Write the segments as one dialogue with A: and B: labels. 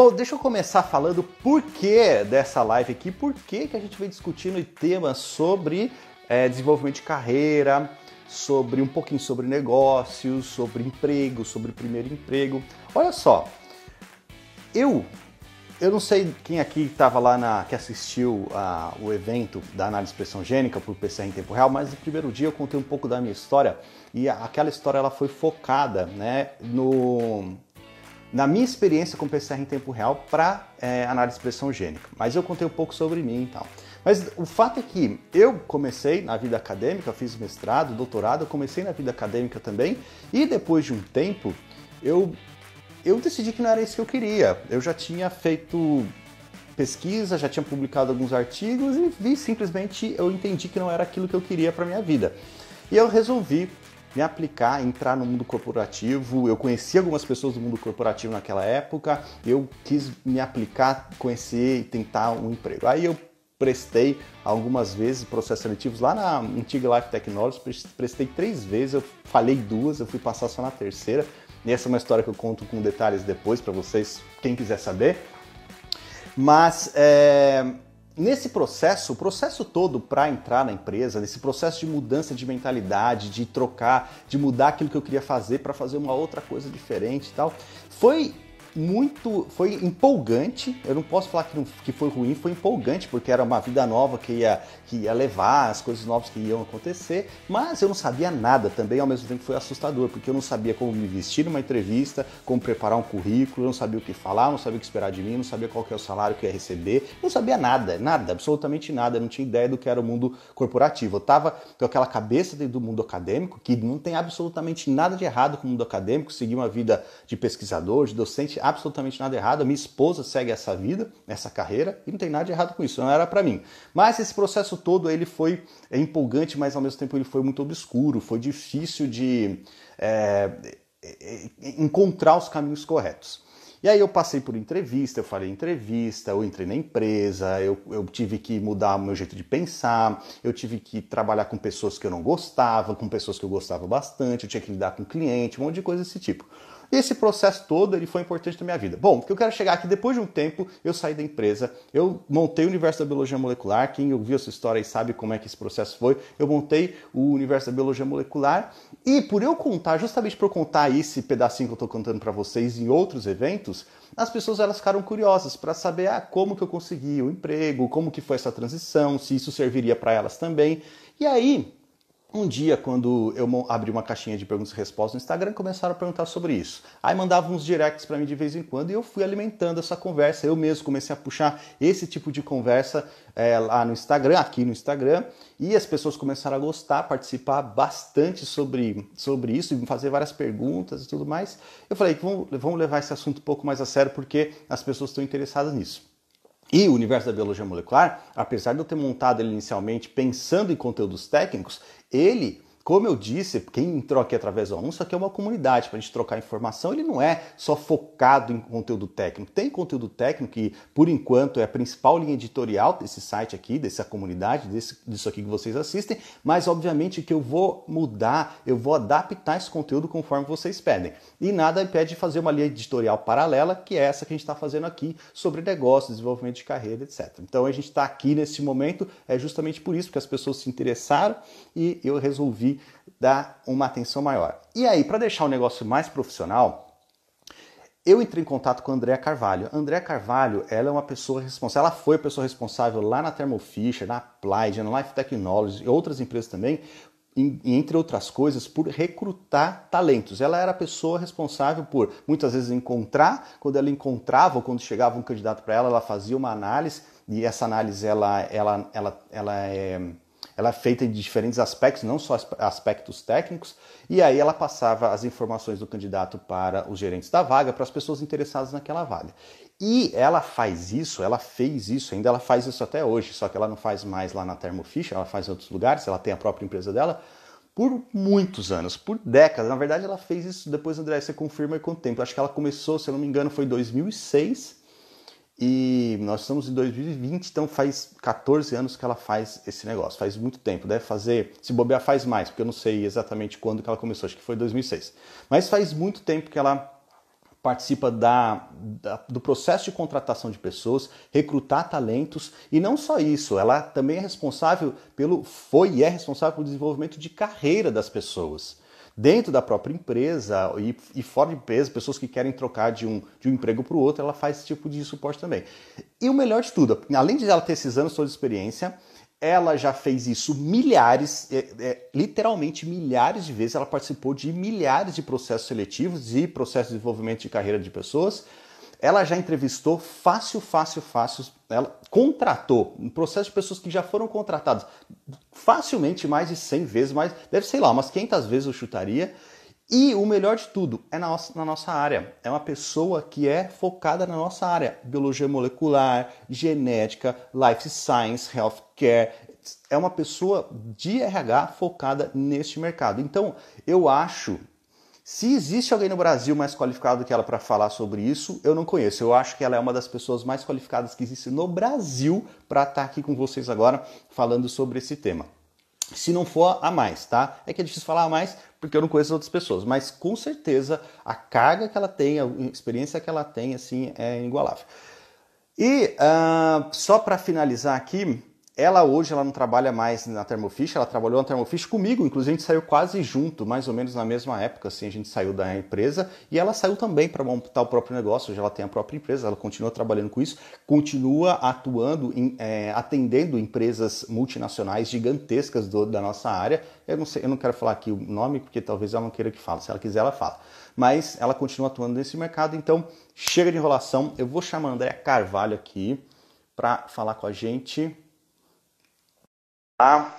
A: Bom, deixa eu começar falando por que dessa live aqui, por que a gente vem discutindo temas sobre desenvolvimento de carreira, sobre um pouquinho sobre negócios, sobre emprego, sobre primeiro emprego. Olha só, eu não sei quem aqui estava lá que assistiu o evento da análise de expressão gênica por PCR em tempo real, mas no primeiro dia eu contei um pouco da minha história e aquela história ela foi focada, né, na minha experiência com PCR em tempo real para análise de expressão gênica. Mas eu contei um pouco sobre mim e tal. Mas o fato é que eu comecei na vida acadêmica, fiz mestrado, doutorado, eu comecei na vida acadêmica também e depois de um tempo eu decidi que não era isso que eu queria. Eu já tinha feito pesquisa, já tinha publicado alguns artigos e simplesmente eu entendi que não era aquilo que eu queria para minha vida. E eu resolvi me aplicar, entrar no mundo corporativo. Eu conheci algumas pessoas do mundo corporativo naquela época, eu quis me aplicar, conhecer e tentar um emprego. Aí eu prestei algumas vezes processos seletivos lá na antiga Life Technologies, prestei 3 vezes, eu falhei 2, eu fui passar só na terceira. E essa é uma história que eu conto com detalhes depois para vocês, quem quiser saber. Mas nesse processo, o processo todo para entrar na empresa, nesse processo de mudança de mentalidade, de trocar, de mudar aquilo que eu queria fazer para fazer uma outra coisa diferente e tal, foi empolgante. Eu não posso falar que foi ruim, foi empolgante, porque era uma vida nova que ia levar, as coisas novas que iam acontecer, mas eu não sabia nada também, ao mesmo tempo foi assustador, porque eu não sabia como me vestir numa entrevista, como preparar um currículo, eu não sabia o que falar, não sabia o que esperar de mim, não sabia qual que é o salário que eu ia receber, não sabia nada, absolutamente nada, eu não tinha ideia do que era o mundo corporativo. Eu estava com aquela cabeça do mundo acadêmico, que não tem absolutamente nada de errado com o mundo acadêmico, seguir uma vida de pesquisador, de docente, absolutamente nada errado. A minha esposa segue essa vida, essa carreira, e não tem nada de errado com isso, não era para mim. Mas esse processo todo ele foi empolgante, mas ao mesmo tempo ele foi muito obscuro, foi difícil de encontrar os caminhos corretos. E aí eu passei por entrevista, eu falei entrevista, eu entrei na empresa, eu tive que mudar o meu jeito de pensar, eu tive que trabalhar com pessoas que eu não gostava, com pessoas que eu gostava bastante, eu tinha que lidar com cliente, um monte de coisa desse tipo. E esse processo todo ele foi importante na minha vida. Bom, porque eu quero chegar aqui, depois de um tempo, eu saí da empresa, eu montei o Universo da Biologia Molecular, quem ouviu essa história e sabe como é que esse processo foi, eu montei o Universo da Biologia Molecular e por eu contar, justamente por eu contar esse pedacinho que eu estou contando para vocês em outros eventos, as pessoas elas ficaram curiosas para saber como que eu consegui o emprego, como que foi essa transição, se isso serviria para elas também. E aí, um dia, quando eu abri uma caixinha de perguntas e respostas no Instagram, começaram a perguntar sobre isso. Aí mandavam uns directs para mim de vez em quando e eu fui alimentando essa conversa. Eu mesmo comecei a puxar esse tipo de conversa lá no Instagram, aqui no Instagram, e as pessoas começaram a gostar, participar bastante sobre isso e me fazer várias perguntas e tudo mais. Eu falei que vamos levar esse assunto um pouco mais a sério porque as pessoas estão interessadas nisso. E o Universo da Biologia Molecular, apesar de eu ter montado ele inicialmente pensando em conteúdos técnicos, ele, como eu disse, quem entrou aqui através do anúncio, aqui é uma comunidade para a gente trocar informação, ele não é só focado em conteúdo técnico. Tem conteúdo técnico que, por enquanto, é a principal linha editorial desse site aqui, dessa comunidade, disso aqui que vocês assistem, mas obviamente que eu vou mudar, eu vou adaptar esse conteúdo conforme vocês pedem. E nada impede de fazer uma linha editorial paralela, que é essa que a gente está fazendo aqui, sobre negócios, desenvolvimento de carreira, etc. Então a gente está aqui nesse momento, justamente por isso, porque as pessoas se interessaram e eu resolvi dar uma atenção maior. E aí, para deixar o negócio mais profissional, eu entrei em contato com a Andrea Carvalho. A Andrea Carvalho, ela é uma pessoa responsável, ela foi a pessoa responsável lá na Thermo Fisher, na Applied, na Life Technologies e outras empresas também, entre outras coisas, por recrutar talentos. Ela era a pessoa responsável por, muitas vezes, encontrar, quando ela encontrava ou quando chegava um candidato para ela fazia uma análise, e essa análise ela é feita de diferentes aspectos, não só aspectos técnicos, e aí ela passava as informações do candidato para os gerentes da vaga, para as pessoas interessadas naquela vaga. E ela fez isso ainda, ela faz isso até hoje, só que ela não faz mais lá na Thermo Fisher, ela faz em outros lugares, ela tem a própria empresa dela, por muitos anos, por décadas. Na verdade, ela fez isso depois, André, você confirma aí quanto tempo. Acho que ela começou, se eu não me engano, foi em 2006, e nós estamos em 2020, então faz 14 anos que ela faz esse negócio, faz muito tempo, deve fazer, se bobear faz mais, porque eu não sei exatamente quando que ela começou, acho que foi 2006. Mas faz muito tempo que ela participa do processo de contratação de pessoas, recrutar talentos, e não só isso, ela também é responsável foi e é responsável pelo desenvolvimento de carreira das pessoas. Dentro da própria empresa e fora de empresa, pessoas que querem trocar de um emprego para o outro, ela faz esse tipo de suporte também. E o melhor de tudo, além de ela ter esses anos toda de experiência, ela já fez isso literalmente milhares de vezes. Ela participou de milhares de processos seletivos e processos de desenvolvimento de carreira de pessoas. Ela já entrevistou fácil. Ela contratou um processo de pessoas que já foram contratadas facilmente mais de 100 vezes, deve ser lá, umas 500 vezes eu chutaria. E o melhor de tudo é na nossa área. É uma pessoa que é focada na nossa área. Biologia molecular, genética, life science, healthcare. É uma pessoa de RH focada neste mercado. Então, eu acho, se existe alguém no Brasil mais qualificado que ela para falar sobre isso, eu não conheço. Eu acho que ela é uma das pessoas mais qualificadas que existe no Brasil para estar aqui com vocês agora falando sobre esse tema. Se não for a mais, tá? É que é difícil falar a mais porque eu não conheço outras pessoas, mas com certeza a carga que ela tem, a experiência que ela tem, assim, é inigualável. E só para finalizar aqui, hoje ela não trabalha mais na Thermo Fisher, ela trabalhou na Thermo Fisher comigo, inclusive a gente saiu quase junto, mais ou menos na mesma época, assim, a gente saiu da empresa e ela saiu também para montar o próprio negócio, hoje ela tem a própria empresa, ela continua trabalhando com isso, continua atuando, atendendo empresas multinacionais gigantescas da nossa área. Eu não quero falar aqui o nome, porque talvez ela não queira que fale, se ela quiser ela fala. Mas ela continua atuando nesse mercado, então chega de enrolação, eu vou chamar a Andréa Carvalho aqui para falar com a gente. Tá?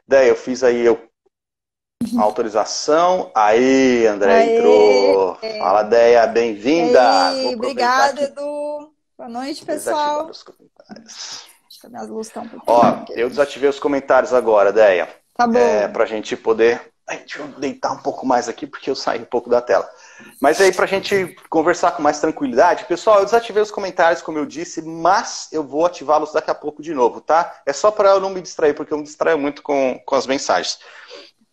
A: Daí eu fiz aí a autorização. Aí, André entrou. Fala, Deia, bem-vinda.
B: Obrigada, Edu. Boa noite, pessoal.
A: Os comentários.
B: Acho que minhas luzes estão um pouquinho.
A: Ó, eu desativei os comentários agora, Deia.
B: Tá bom.
A: Pra gente poder. Deixa eu deitar um pouco mais aqui, porque eu saí um pouco da tela. Mas aí, pra gente conversar com mais tranquilidade, pessoal, eu desativei os comentários, como eu disse, mas eu vou ativá-los daqui a pouco de novo, tá? É só para eu não me distrair, porque eu me distraio muito com as mensagens.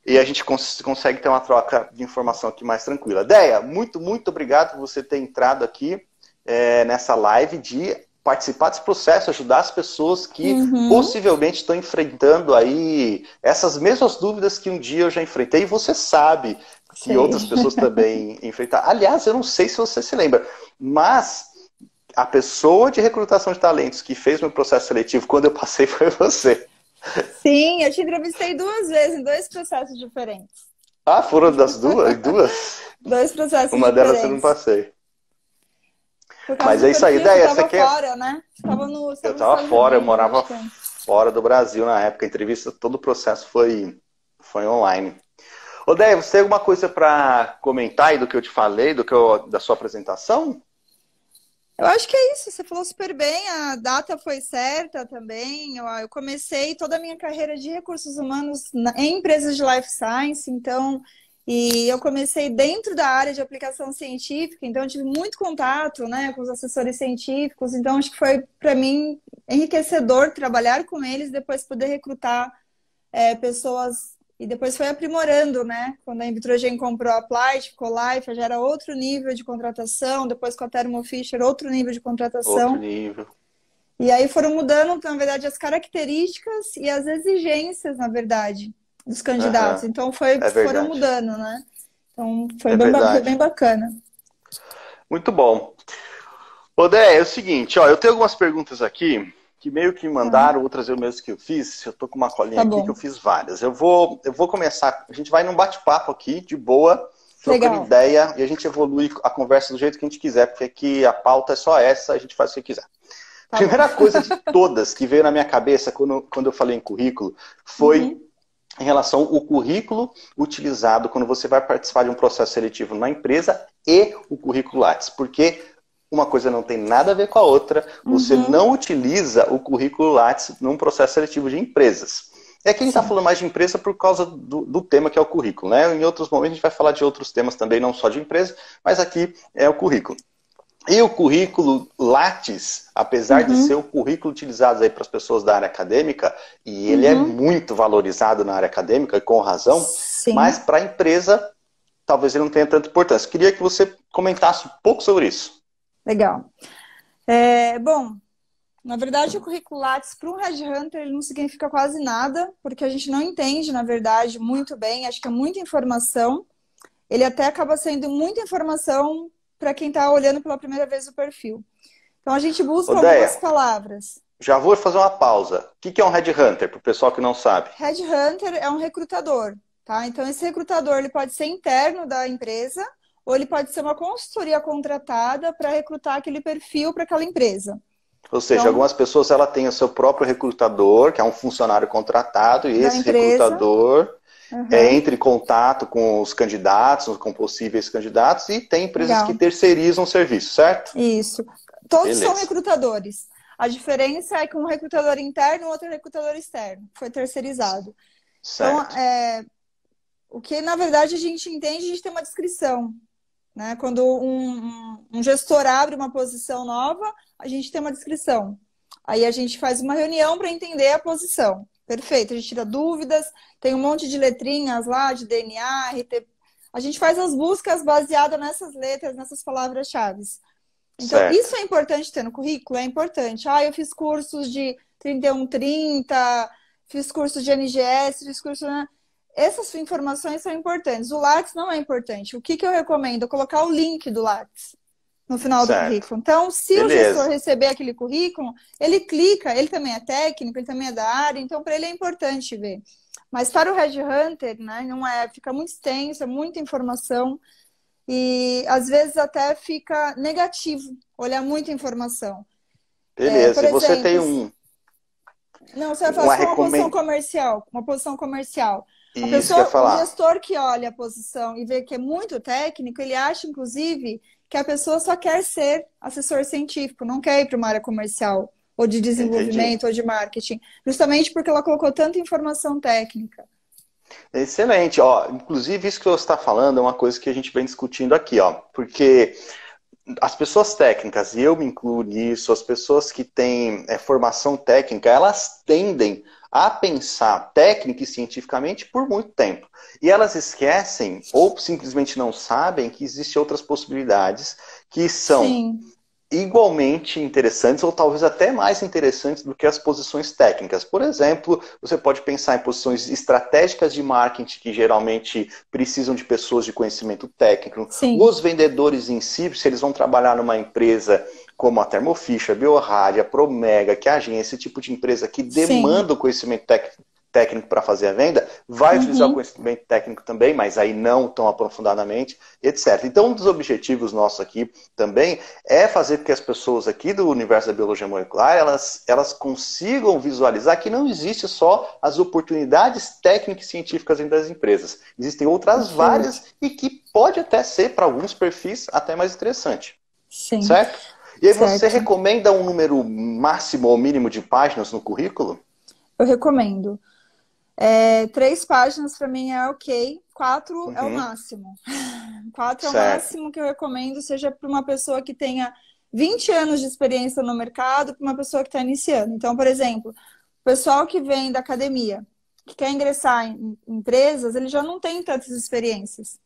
A: E a gente consegue ter uma troca de informação aqui mais tranquila. Deia, muito obrigado por você ter entrado aqui nessa live de participar desse processo, ajudar as pessoas que possivelmente estão enfrentando aí essas mesmas dúvidas que um dia eu já enfrentei, e você sabe que outras pessoas também enfrentaram. Aliás, eu não sei se você se lembra, mas a pessoa de recrutação de talentos que fez meu processo seletivo quando eu passei foi você.
B: Sim, eu te entrevistei 2 vezes em 2 processos diferentes.
A: Ah, foram das duas?
B: 2 processos
A: Uma
B: diferentes.
A: delas eu não passei. Mas é isso aí, Deia. Você quer?
B: Fora, né?
A: Eu estava fora, eu morava fora do Brasil na época. A entrevista, todo o processo foi online. Ô, Deia, você tem alguma coisa para comentar aí do que eu te falei, da sua apresentação?
B: Eu acho que é isso, você falou super bem, a data foi certa também. Eu comecei toda a minha carreira de recursos humanos em empresas de life science, então, e eu comecei dentro da área de aplicação científica, então eu tive muito contato, né, com os assessores científicos, então acho que foi, para mim, enriquecedor trabalhar com eles, depois poder recrutar pessoas. E depois foi aprimorando, né? Quando a Invitrogen comprou a Applied, ficou Life, já era outro nível de contratação. Depois com a Thermo Fisher, outro nível de contratação.
A: Outro nível.
B: E aí foram mudando, na verdade, as características e as exigências, na verdade, dos candidatos. Então foram mudando, né? Então foi bem bacana.
A: Muito bom. Ô, Dé, é o seguinte, ó, eu tenho algumas perguntas aqui que meio que mandaram, outras eu mesmo que eu fiz. Eu tô com uma colinha aqui que eu fiz várias. Eu vou começar, a gente vai num bate-papo aqui, de boa, trocando ideia, e a gente evolui a conversa do jeito que a gente quiser, porque aqui a pauta é só essa, a gente faz o que quiser. Primeira coisa de todas que veio na minha cabeça quando eu falei em currículo, foi em relação ao currículo utilizado quando você vai participar de um processo seletivo na empresa e o currículo Lattes, porque uma coisa não tem nada a ver com a outra. Você não utiliza o currículo Lattes num processo seletivo de empresas. É que a gente está falando mais de empresa por causa do tema que é o currículo, né? Em outros momentos a gente vai falar de outros temas também, não só de empresa, mas aqui é o currículo. E o currículo Lattes, apesar de ser o currículo utilizado aí para as pessoas da área acadêmica, e ele é muito valorizado na área acadêmica, e com razão, mas para a empresa talvez ele não tenha tanta importância. Queria que você comentasse um pouco sobre isso.
B: Legal. Bom, na verdade, o currículo Lattes para um headhunter ele não significa quase nada, porque a gente não entende, na verdade, muito bem. Acho que é muita informação. Ele até acaba sendo muita informação para quem está olhando pela primeira vez o perfil. Então, a gente busca algumas palavras.
A: Já vou fazer uma pausa. O que é um headhunter, para o pessoal que não sabe?
B: Headhunter é um recrutador, tá? Então, esse recrutador ele pode ser interno da empresa ou ele pode ser uma consultoria contratada para recrutar aquele perfil para aquela empresa.
A: Ou seja, então, algumas pessoas ela têm o seu próprio recrutador, que é um funcionário contratado, e esse recrutador entra em contato com os candidatos, com possíveis candidatos, e tem empresas que terceirizam o serviço, certo?
B: Isso. Todos são recrutadores. A diferença é que um recrutador interno e outro recrutador externo. Foi terceirizado.
A: Certo.
B: Então, o que, na verdade, a gente entende, a gente tem uma descrição. Né? Quando um gestor abre uma posição nova, a gente tem uma descrição. Aí a gente faz uma reunião para entender a posição. Perfeito. A gente tira dúvidas, tem um monte de letrinhas lá, de DNA, RT. A gente faz as buscas baseadas nessas letras, nessas palavras-chave. Então, isso é importante ter no currículo? É importante. Eu fiz cursos de 3130, fiz curso de NGS, fiz curso... Essas informações são importantes. O Lattes não é importante. O que eu recomendo? Colocar o link do Lattes no final do currículo. Então, se o gestor receber aquele currículo, ele clica, ele também é técnico, ele também é da área, então para ele é importante ver. Mas para o headhunter, né, não é, fica muito extenso, é muita informação. E às vezes até fica negativo olhar muita informação.
A: Beleza, por exemplo, você tem um...
B: Não, você vai falar uma posição comercial. Uma posição comercial. A pessoa, o gestor que olha a posição e vê que é muito técnico, ele acha, inclusive, que a pessoa só quer ser assessor científico, não quer ir para uma área comercial, ou de desenvolvimento, ou de marketing. Justamente porque ela colocou tanta informação técnica.
A: Excelente. Inclusive, isso que você está falando é uma coisa que a gente vem discutindo aqui, porque as pessoas técnicas, e eu me incluo nisso, as pessoas que têm formação técnica, elas tendem a pensar técnica e cientificamente por muito tempo. E elas esquecem, ou simplesmente não sabem, que existem outras possibilidades que são igualmente interessantes, ou talvez até mais interessantes do que as posições técnicas. Por exemplo, você pode pensar em posições estratégicas de marketing, que geralmente precisam de pessoas de conhecimento técnico. Os vendedores em si, se eles vão trabalhar numa empresa como a Thermo Fisher, a BioRad, a Promega, que é a agência, esse tipo de empresa que demanda o conhecimento técnico para fazer a venda, vai utilizar o conhecimento técnico também, mas aí não tão aprofundadamente, etc. Então, um dos objetivos nossos aqui também é fazer com que as pessoas aqui do universo da biologia molecular, elas consigam visualizar que não existe só as oportunidades técnicas e científicas dentro das empresas. Existem outras várias e que pode até ser, para alguns perfis, até mais interessante. Certo? E aí você recomenda um número máximo ou mínimo de páginas no currículo?
B: Eu recomendo. 3 páginas para mim é ok. 4 é o máximo. 4 é o máximo que eu recomendo, seja para uma pessoa que tenha 20 anos de experiência no mercado, para uma pessoa que está iniciando. Então, por exemplo, o pessoal que vem da academia, que quer ingressar em empresas, ele já não tem tantas experiências.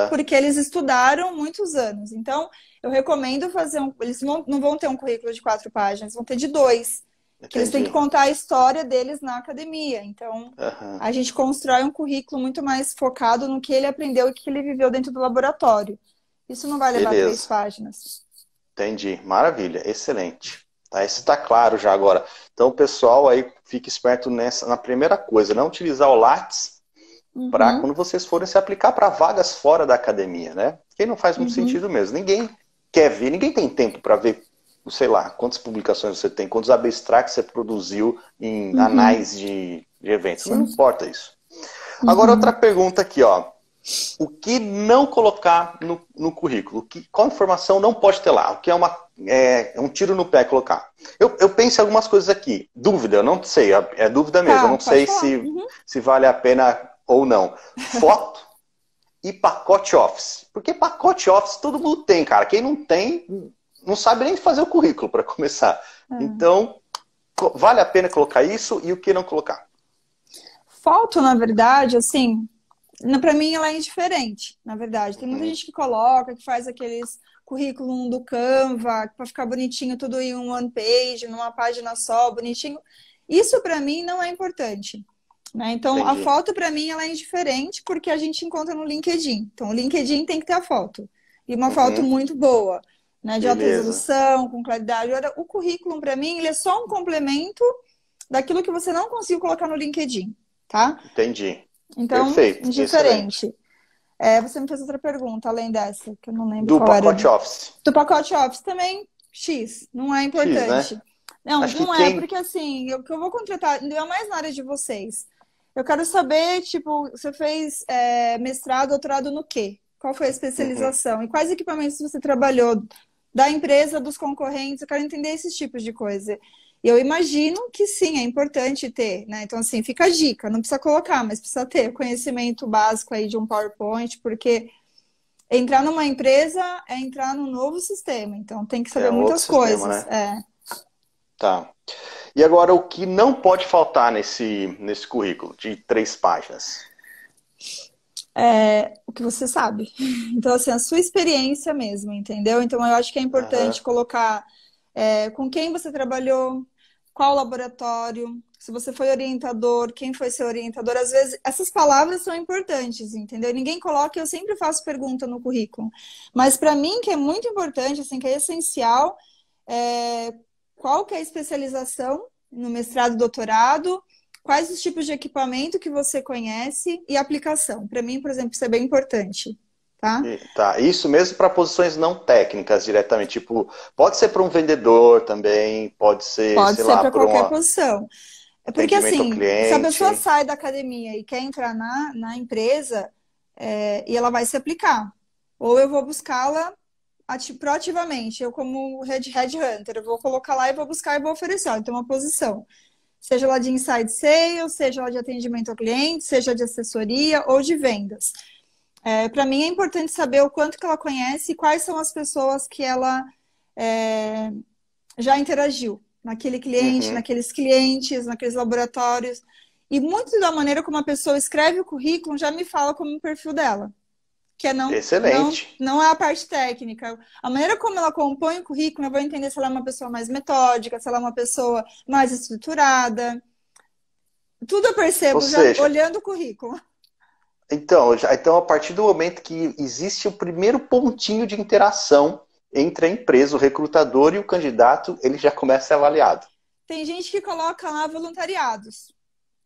B: Porque eles estudaram muitos anos. Então, eu recomendo fazer eles não vão ter um currículo de 4 páginas, vão ter de 2. Que eles têm que contar a história deles na academia. Então, a gente constrói um currículo muito mais focado no que ele aprendeu e que ele viveu dentro do laboratório. Isso não vai levar 3 páginas.
A: Entendi. Maravilha. Excelente. Isso está claro já agora. Então, o pessoal aí fique esperto na primeira coisa, não utilizar o Lattes para quando vocês forem se aplicar para vagas fora da academia, né? Que não faz muito sentido mesmo. Ninguém quer ver, ninguém tem tempo para ver, sei lá, quantas publicações você tem, quantos abstracts você produziu em anais de eventos. Não importa isso. Agora, outra pergunta aqui, O que não colocar no currículo? Qual informação não pode ter lá? O que é um tiro no pé colocar? Eu penso em algumas coisas aqui. Dúvida, eu não sei. É dúvida mesmo. Eu não sei se vale a pena ou não. Foto e pacote Office. Porque pacote Office todo mundo tem, cara. Quem não tem, não sabe nem fazer o currículo para começar. Então, vale a pena colocar isso e o que não colocar?
B: Foto, na verdade, assim, Para mim, ela é indiferente, na verdade. Tem muita
A: Uhum.
B: gente que coloca, que faz aqueles currículo do Canva, para ficar bonitinho, tudo em um one page, numa página só, bonitinho. Isso, para mim, não é importante. Né? Então, a
A: Entendi.
B: foto, para mim, ela é indiferente porque a gente encontra no LinkedIn. Então, o LinkedIn tem que ter a foto. E uma foto
A: Uhum.
B: muito boa, né? De alta
A: Beleza.
B: resolução, com claridade. Agora, o currículo, para mim, ele é só um complemento daquilo que você não conseguiu colocar no LinkedIn, tá?
A: Entendi.
B: Então,
A: Perfeito. Excelente.
B: indiferente. Você me fez outra pergunta, além dessa, que eu não lembro
A: Do
B: qual era.
A: pacote Office.
B: Do pacote Office também, X, não é
A: X,
B: importante.
A: né?
B: Não,
A: Acho que
B: não é,
A: quem.
B: porque assim, o que eu vou contratar, ainda mais na área de vocês. Eu quero saber, tipo, você fez mestrado, doutorado no quê? Qual foi a
A: Uhum.
B: especialização? E quais equipamentos você trabalhou da empresa, dos concorrentes? Eu quero entender esses tipos de coisa. E eu imagino que sim, é importante ter, né? Então, assim, fica a dica, não precisa colocar, mas precisa ter conhecimento básico aí de um PowerPoint, porque entrar numa empresa é entrar num novo sistema, então tem que
A: É
B: saber
A: um outro
B: muitas
A: sistema,
B: coisas.
A: né? Tá. E agora, o que não pode faltar nesse currículo de 3 páginas?
B: O que você sabe. Então, assim, a sua experiência mesmo, entendeu? Então, eu acho que é
A: Aham.
B: importante colocar com quem você trabalhou, qual laboratório, se você foi orientador, quem foi seu orientador. Às vezes, essas palavras são importantes, entendeu? Ninguém coloca, eu sempre faço pergunta no currículo. Mas, para mim, que é muito importante, assim, que é essencial, é, qual que é a especialização no mestrado, doutorado, quais os tipos de equipamento que você conhece e aplicação. Para mim, por exemplo, isso é bem importante, tá?
A: Tá. Isso mesmo para posições não técnicas diretamente. Tipo, pode ser para um vendedor também, pode ser,
B: Pode
A: sei
B: ser
A: lá,
B: para
A: para um
B: qualquer posição. É porque,
A: atendimento ao
B: assim, se a pessoa
A: cliente.
B: sai da academia e quer entrar na empresa, e ela vai se aplicar. Ou eu vou buscá-la proativamente, eu como headhunter, eu vou colocar lá e vou buscar e vou oferecer. Ó, então, uma posição. Seja lá de inside sales, seja lá de atendimento ao cliente, seja de assessoria ou de vendas. Para mim é importante saber o quanto que ela conhece e quais são as pessoas que ela é, já interagiu naquele cliente,
A: Uhum.
B: naqueles clientes, naqueles laboratórios. E muito da maneira como a pessoa escreve o currículo já me fala como o perfil dela, que é
A: Excelente.
B: não é a parte técnica. A maneira como ela compõe o currículo, eu vou entender se ela é uma pessoa mais metódica, se ela é uma pessoa mais estruturada. Tudo eu
A: Ou
B: percebo já
A: seja,
B: olhando o currículo.
A: então, a partir do momento que existe o primeiro pontinho de interação entre a empresa, o recrutador e o candidato, ele já começa a ser avaliado.
B: Tem gente que coloca lá voluntariados.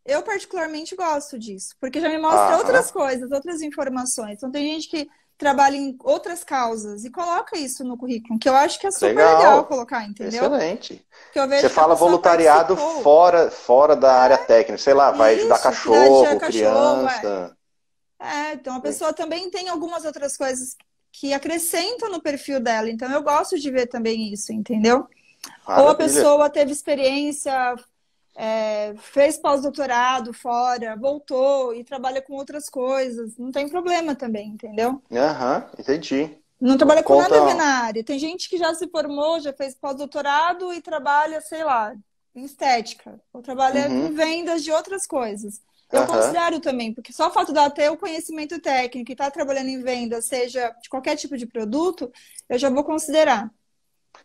B: Eu particularmente gosto disso, porque já me mostra
A: Aham.
B: outras coisas, outras informações. Então tem gente que trabalha em outras causas e coloca isso no currículo, que eu acho que é super legal
A: Legal.
B: colocar, entendeu?
A: Excelente.
B: Que eu
A: Você
B: vejo que a
A: fala
B: pessoa
A: voluntariado
B: participou.
A: fora da área técnica, sei lá, vai ajudar
B: Isso, cuidar de
A: cachorro,
B: cachorro,
A: criança.
B: então a pessoa também tem algumas outras coisas que acrescentam no perfil dela. Então eu gosto de ver também isso, entendeu? Ou a
A: Maravilha.
B: pessoa teve experiência, fez pós-doutorado fora, voltou e trabalha com outras coisas. Não tem problema também, entendeu?
A: Aham, entendi.
B: Não trabalha com nada a ver
A: Conta.
B: na área. Tem gente que já se formou, já fez pós-doutorado e trabalha, sei lá, em estética. Ou trabalha com
A: Uhum.
B: vendas de outras coisas. Eu
A: Aham.
B: considero também, porque só o fato de ela ter o conhecimento técnico e estar trabalhando em venda, seja de qualquer tipo de produto, eu já vou considerar.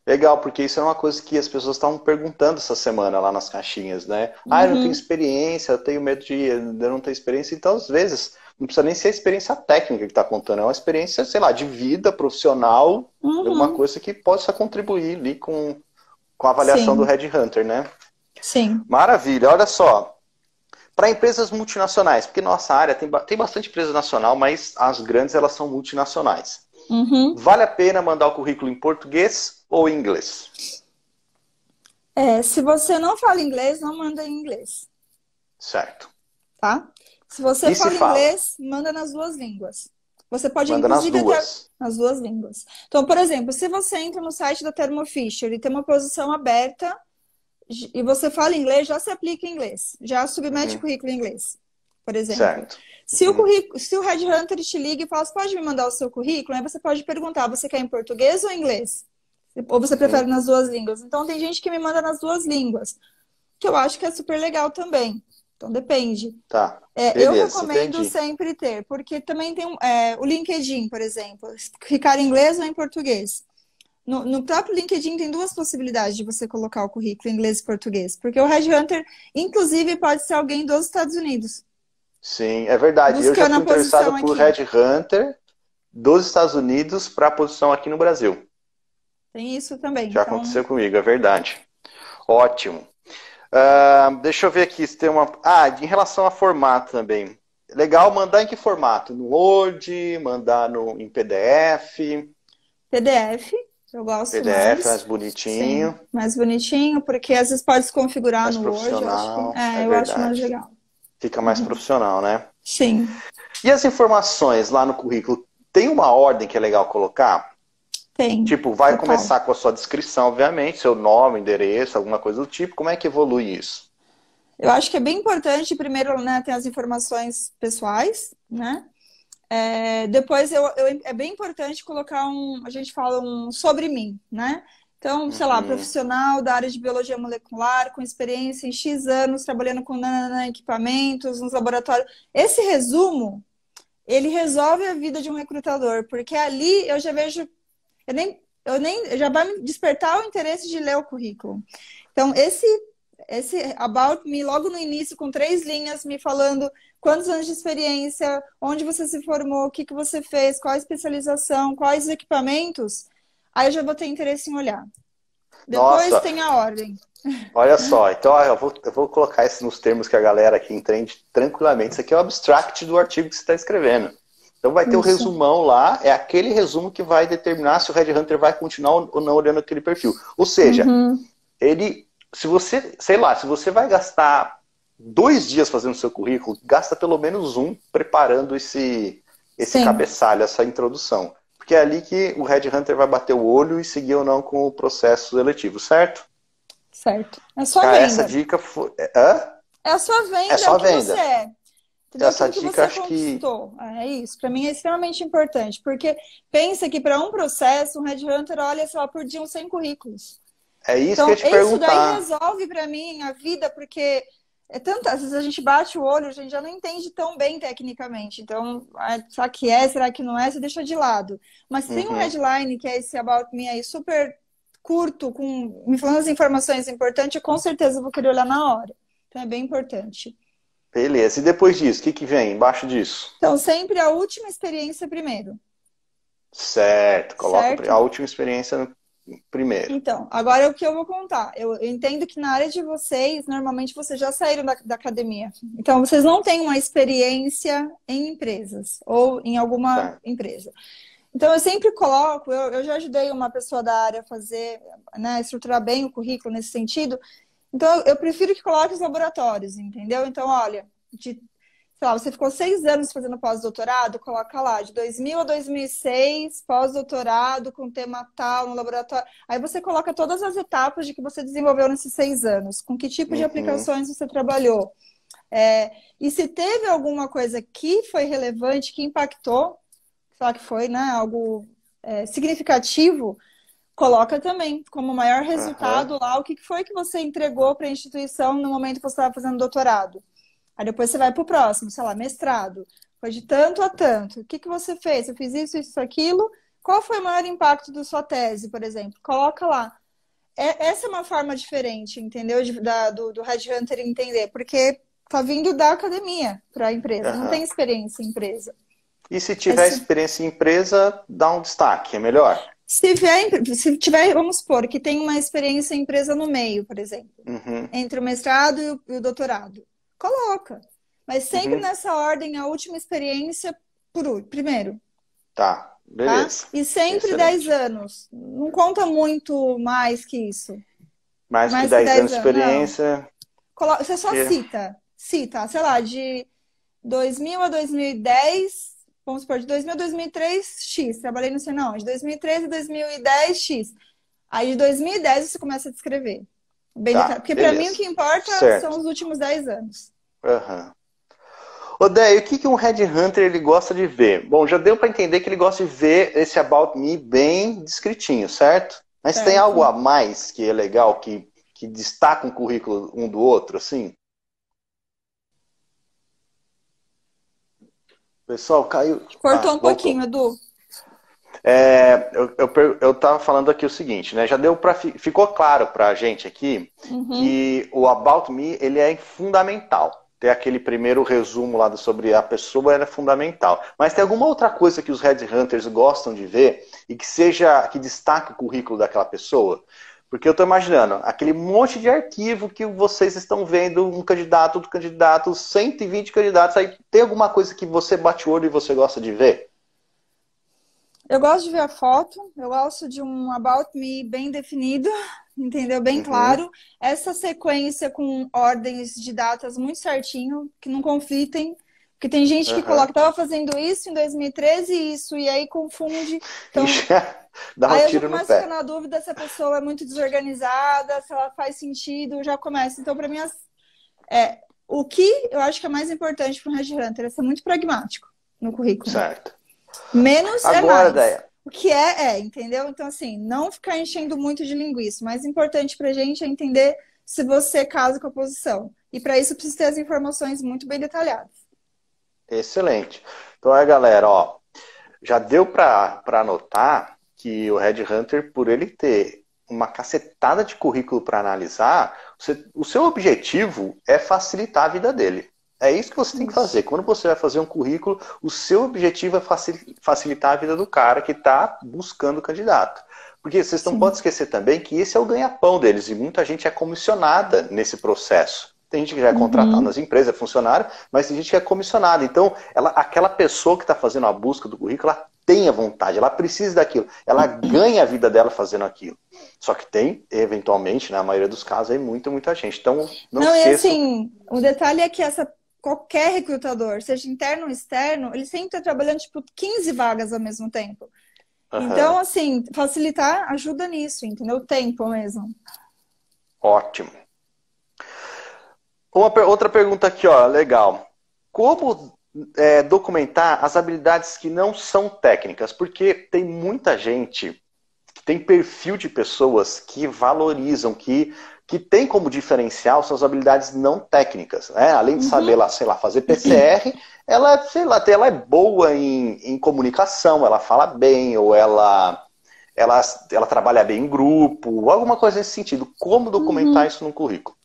A: Legal, porque isso é uma coisa que as pessoas estavam perguntando essa semana lá nas caixinhas, né? Ah, eu não tenho
B: Uhum,
A: experiência, eu tenho medo de eu não ter experiência. Então, às vezes, não precisa nem ser a experiência técnica que está contando, é uma experiência, sei lá, de vida profissional, alguma
B: uhum,
A: coisa que possa contribuir ali com a avaliação do
B: sim,
A: Headhunter, né?
B: sim.
A: Maravilha, olha só. Para empresas multinacionais, porque nossa área tem bastante empresa nacional, mas as grandes elas são multinacionais.
B: Uhum.
A: Vale a pena mandar o currículo em português ou em inglês?
B: Se você não fala inglês, não manda em inglês,
A: Certo.
B: tá? Se você
A: E se
B: fala
A: fala?
B: inglês, manda nas duas línguas. Você pode,
A: Manda nas
B: inclusive, até
A: duas.
B: nas duas línguas. Então, por exemplo, se você entra no site da Thermo Fisher e tem uma posição aberta e você fala inglês, já se aplica em inglês. Já submete o
A: Uhum.
B: currículo em inglês, por exemplo.
A: Certo.
B: Se o
A: Uhum.
B: currículo, se o Headhunter te liga e fala, você pode me mandar o seu currículo? Aí você pode perguntar, você quer em português ou em inglês? Ou você prefere
A: Uhum.
B: nas duas línguas? Então, tem gente que me manda nas duas línguas, que eu acho que é super legal também. Então depende.
A: Tá.
B: Eu
A: Beleza,
B: recomendo
A: entendi.
B: sempre ter, porque também tem o LinkedIn, por exemplo, ficar em inglês ou em português. No próprio LinkedIn tem duas possibilidades de você colocar o currículo em inglês e português, porque o headhunter, inclusive, pode ser alguém dos Estados Unidos,
A: Sim, é verdade. Eu já
B: buscando
A: fui
B: a
A: entrevistado
B: posição
A: por
B: aqui.
A: Headhunter dos Estados Unidos para a posição aqui no Brasil.
B: Tem isso também.
A: Já
B: Então,
A: aconteceu comigo, é verdade. Ótimo. Deixa eu ver aqui se tem uma. Em relação a formato também. Legal mandar em que formato? No Word, mandar em PDF,
B: PDF, eu gosto
A: PDF mais
B: mais. Sim,
A: bonitinho,
B: mais bonitinho, porque às vezes pode se configurar
A: mais
B: no Word,
A: profissional, é
B: eu acho mais
A: verdade.
B: legal.
A: Fica mais
B: Uhum.
A: profissional, né?
B: Sim,
A: E as informações lá no currículo, tem uma ordem que é legal colocar?
B: tem,
A: Tipo, vai
B: total.
A: começar com a sua descrição, obviamente, seu nome, endereço, alguma coisa do tipo. Como é que evolui isso?
B: Eu acho que é bem importante, primeiro, né, ter as informações pessoais, né? Depois é bem importante colocar a gente fala um sobre mim, né? Então, sei lá,
A: Uhum.
B: profissional da área de biologia molecular, com experiência em X anos, trabalhando com nananã, equipamentos, nos laboratórios. Esse resumo, ele resolve a vida de um recrutador, porque ali eu já vejo, já vai me despertar o interesse de ler o currículo. Então, esse About Me, logo no início, com 3 linhas, me falando quantos anos de experiência, onde você se formou, o que que você fez, qual a especialização, quais equipamentos, aí eu já vou ter interesse em olhar. Depois
A: Nossa,
B: tem a ordem.
A: olha só. Então, eu vou colocar isso nos termos que a galera aqui entende tranquilamente. Isso aqui é o abstract do artigo que você está escrevendo. Então, vai ter o
B: Isso.
A: resumão lá. É aquele resumo que vai determinar se o Headhunter vai continuar ou não olhando aquele perfil. Ou seja,
B: Uhum.
A: se você, sei lá, se você vai gastar 2 dias fazendo seu currículo, gasta pelo menos um preparando esse
B: Sim,
A: cabeçalho, essa introdução. Porque é ali que o Headhunter vai bater o olho e seguir ou não com o processo seletivo, certo?
B: certo. É sua
A: Essa
B: venda.
A: dica foi. Hã?
B: É a sua
A: É
B: venda, é o
A: só
B: que você
A: venda.
B: é. Entendeu?
A: Essa
B: Aquilo que
A: dica
B: você
A: acho que
B: conquistou. É isso. Para mim é extremamente importante, porque pensa que para um processo, um headhunter olha, sei lá, por dia uns 100 currículos.
A: é isso que eu
B: Então,
A: ia te
B: isso daí
A: perguntar.
B: resolve para mim a vida, porque às vezes a gente bate o olho, a gente já não entende tão bem tecnicamente. Então, será que é, será que não é? Você deixa de lado. Mas se tem um
A: Uhum.
B: headline, que é esse About Me aí, super curto, me falando as informações importantes, eu com certeza vou querer olhar na hora. Então, é bem importante.
A: Beleza. E depois disso, o que que vem embaixo disso?
B: Então, sempre a última experiência primeiro,
A: Certo. Coloca
B: certo?
A: a última experiência primeiro.
B: Então, agora é o que eu vou contar. Eu entendo que na área de vocês, normalmente vocês já saíram da academia. Então, vocês não têm uma experiência em empresas ou em alguma
A: Certo.
B: empresa. Então, eu sempre coloco, eu já ajudei uma pessoa da área a fazer, né, estruturar bem o currículo nesse sentido. Então, eu prefiro que coloque os laboratórios, entendeu? Então, olha, sei lá, você ficou 6 anos fazendo pós-doutorado, coloca lá, de 2000 a 2006, pós-doutorado com tema tal no laboratório. Aí você coloca todas as etapas de que você desenvolveu nesses 6 anos, com que tipo de
A: Uhum.
B: aplicações você trabalhou. E se teve alguma coisa que foi relevante, que impactou, sei lá, que foi, né, algo significativo, coloca também como maior
A: Aham.
B: resultado lá o que foi que você entregou para a instituição no momento que você estava fazendo doutorado. Aí depois você vai para o próximo, sei lá, mestrado. Foi de tanto a tanto. O que que você fez? Eu fiz isso, aquilo. Qual foi o maior impacto da sua tese, por exemplo? Coloca lá. Essa é uma forma diferente, entendeu? Do Headhunter entender, porque tá vindo da academia para a empresa, não tem
A: Aham.
B: experiência em empresa.
A: E se tiver
B: Esse,
A: experiência em empresa, dá um destaque, é melhor?
B: se tiver, vamos supor, que tem uma experiência em empresa no meio, por exemplo,
A: Uhum.
B: entre o mestrado e o doutorado, coloca. Mas sempre
A: Uhum.
B: nessa ordem, a última experiência primeiro,
A: Tá,
B: tá?
A: beleza.
B: E sempre 10
A: Excelente.
B: anos. Não conta muito mais que isso.
A: Mais que
B: Mais que
A: 10 anos
B: 10
A: de
B: anos, não.
A: experiência.
B: Você só
A: Que...
B: cita, sei lá, de 2000 a 2010, vamos supor, de 2000 a 2003, X, trabalhei no sei não, de 2003 a 2010, X. Aí de 2010 você começa a descrever. Bem detalhado.
A: Tá,
B: Porque para mim o
A: beleza.
B: que importa são
A: Certo.
B: os últimos 10 anos.
A: Aham. Odeio, o que que um headhunter ele gosta de ver? Bom, já deu para entender que ele gosta de ver esse About Me bem descritinho, certo? Mas tem algo
B: Certo?
A: a mais que é legal, que destaca um currículo um do outro, assim? Pessoal, caiu.
B: Cortou um
A: Voltou.
B: pouquinho, Edu.
A: Eu tava falando aqui o seguinte, né? Já deu para ficou claro para a gente aqui que o About Me ele é fundamental. Ter aquele primeiro resumo lá sobre a pessoa é fundamental. Mas tem alguma outra coisa que os headhunters gostam de ver e que destaque o currículo daquela pessoa? Porque eu estou imaginando aquele monte de arquivo que vocês estão vendo, um candidato, outro candidato, 120 candidatos. Aí tem alguma coisa que você bate o olho e você gosta de ver?
B: Eu gosto de ver a foto, eu gosto de um About Me bem definido, entendeu? Bem claro. Essa sequência com ordens de datas muito certinho, que não conflitem. Porque tem gente que coloca, estava fazendo isso em 2013 e isso, e aí confunde. Então,
A: dá um
B: aí
A: tiro
B: eu já
A: no
B: começo
A: pé.
B: a ficar na dúvida se a pessoa é muito desorganizada, se ela faz sentido, já começa. Então, para mim, o que eu acho que é mais importante para um headhunter é ser muito pragmático no currículo.
A: Certo.
B: Menos
A: Agora,
B: é mais.
A: Déia.
B: O que entendeu? Então, assim, não ficar enchendo muito de linguiça. O mais importante pra gente é entender se você casa com a posição. E para isso, precisa ter as informações muito bem detalhadas.
A: Excelente. Então, galera, ó, já deu para anotar que o headhunter, por ele ter uma cacetada de currículo para analisar, o seu objetivo é facilitar a vida dele. É isso que você tem que fazer. Quando você vai fazer um currículo, o seu objetivo é facilitar a vida do cara que está buscando o candidato. Porque vocês não podem esquecer também que esse é o ganha-pão deles. E muita gente é comissionada nesse processo. Tem gente que já é contratada nas empresas, é funcionário, mas tem gente que é comissionada. Então, aquela pessoa que está fazendo a busca do currículo, ela tem a vontade, ela precisa daquilo. Ela ganha a vida dela fazendo aquilo. Só que tem, eventualmente, na maioria dos casos, aí muita gente. Então, não esqueça...
B: E assim, o detalhe é que qualquer recrutador, seja interno ou externo, ele sempre está trabalhando, tipo, 15 vagas ao mesmo tempo. Então, assim, facilitar ajuda nisso, entendeu? O tempo mesmo.
A: Ótimo. Outra pergunta aqui, ó, legal. Como documentar as habilidades que não são técnicas? Porque tem muita gente que tem perfil de pessoas que valorizam, que tem como diferencial suas habilidades não técnicas, né? Além de saber lá, sei lá, fazer PCR, ela, sei lá, ela é boa em comunicação, ela fala bem, ou ela trabalha bem em grupo, alguma coisa nesse sentido. Como documentar isso no currículo?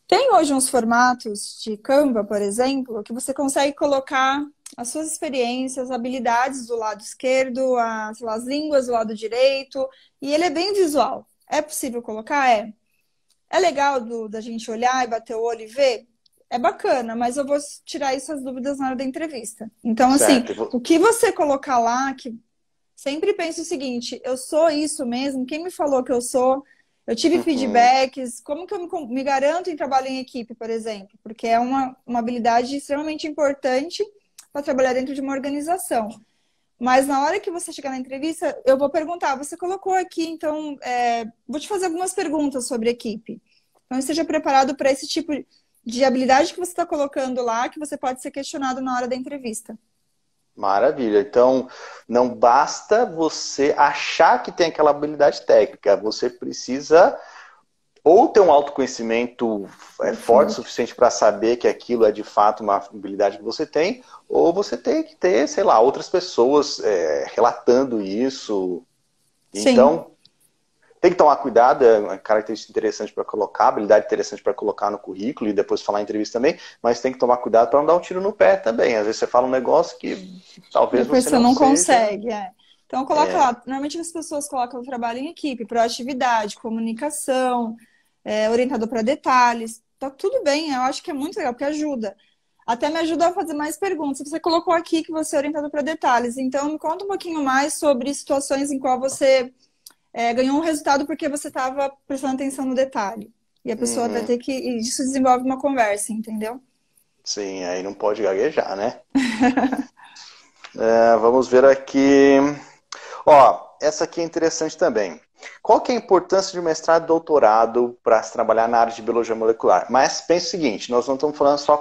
B: Tem hoje uns formatos de Canva, por exemplo, que você consegue colocar as suas experiências, habilidades do lado esquerdo, sei lá, as línguas do lado direito, e ele é bem visual. É possível colocar? É legal da gente olhar e bater o olho e ver? É bacana, mas eu vou tirar essas dúvidas na hora da entrevista. Então, assim, o que você colocar lá, que sempre pensa o seguinte, eu sou isso mesmo? Quem me falou que eu sou? Eu tive feedbacks, como que eu me garanto em trabalho em equipe, por exemplo? Porque é uma habilidade extremamente importante para trabalhar dentro de uma organização. Mas na hora que você chegar na entrevista, eu vou perguntar, você colocou aqui, então, vou te fazer algumas perguntas sobre equipe. Então, esteja preparado para esse tipo de habilidade que você está colocando lá, que você pode ser questionado na hora da entrevista.
A: Maravilha. Então, não basta você achar que tem aquela habilidade técnica. Você precisa ou ter um autoconhecimento forte o suficiente para saber que aquilo é de fato uma habilidade que você tem, ou você tem que ter, sei lá, outras pessoas relatando isso.
B: Sim.
A: Então, tem que tomar cuidado, é uma característica interessante para colocar, habilidade interessante para colocar no currículo e depois falar em entrevista também, mas tem que tomar cuidado para não dar um tiro no pé também. Às vezes você fala um negócio que talvez você não
B: consegue. Então, coloca lá. Normalmente as pessoas colocam o trabalho em equipe, proatividade, comunicação, orientador para detalhes. Tá tudo bem, eu acho que é muito legal, porque ajuda. Até me ajuda a fazer mais perguntas. Você colocou aqui que você é orientador para detalhes, então me conta um pouquinho mais sobre situações em qual você ganhou um resultado porque você estava prestando atenção no detalhe. E a pessoa vai ter que... Isso desenvolve uma conversa, entendeu?
A: Sim, aí não pode gaguejar, né? Vamos ver aqui. Ó, essa aqui é interessante também. Qual que é a importância de um mestrado e doutorado para se trabalhar na área de biologia molecular? Mas pense o seguinte, nós não estamos falando só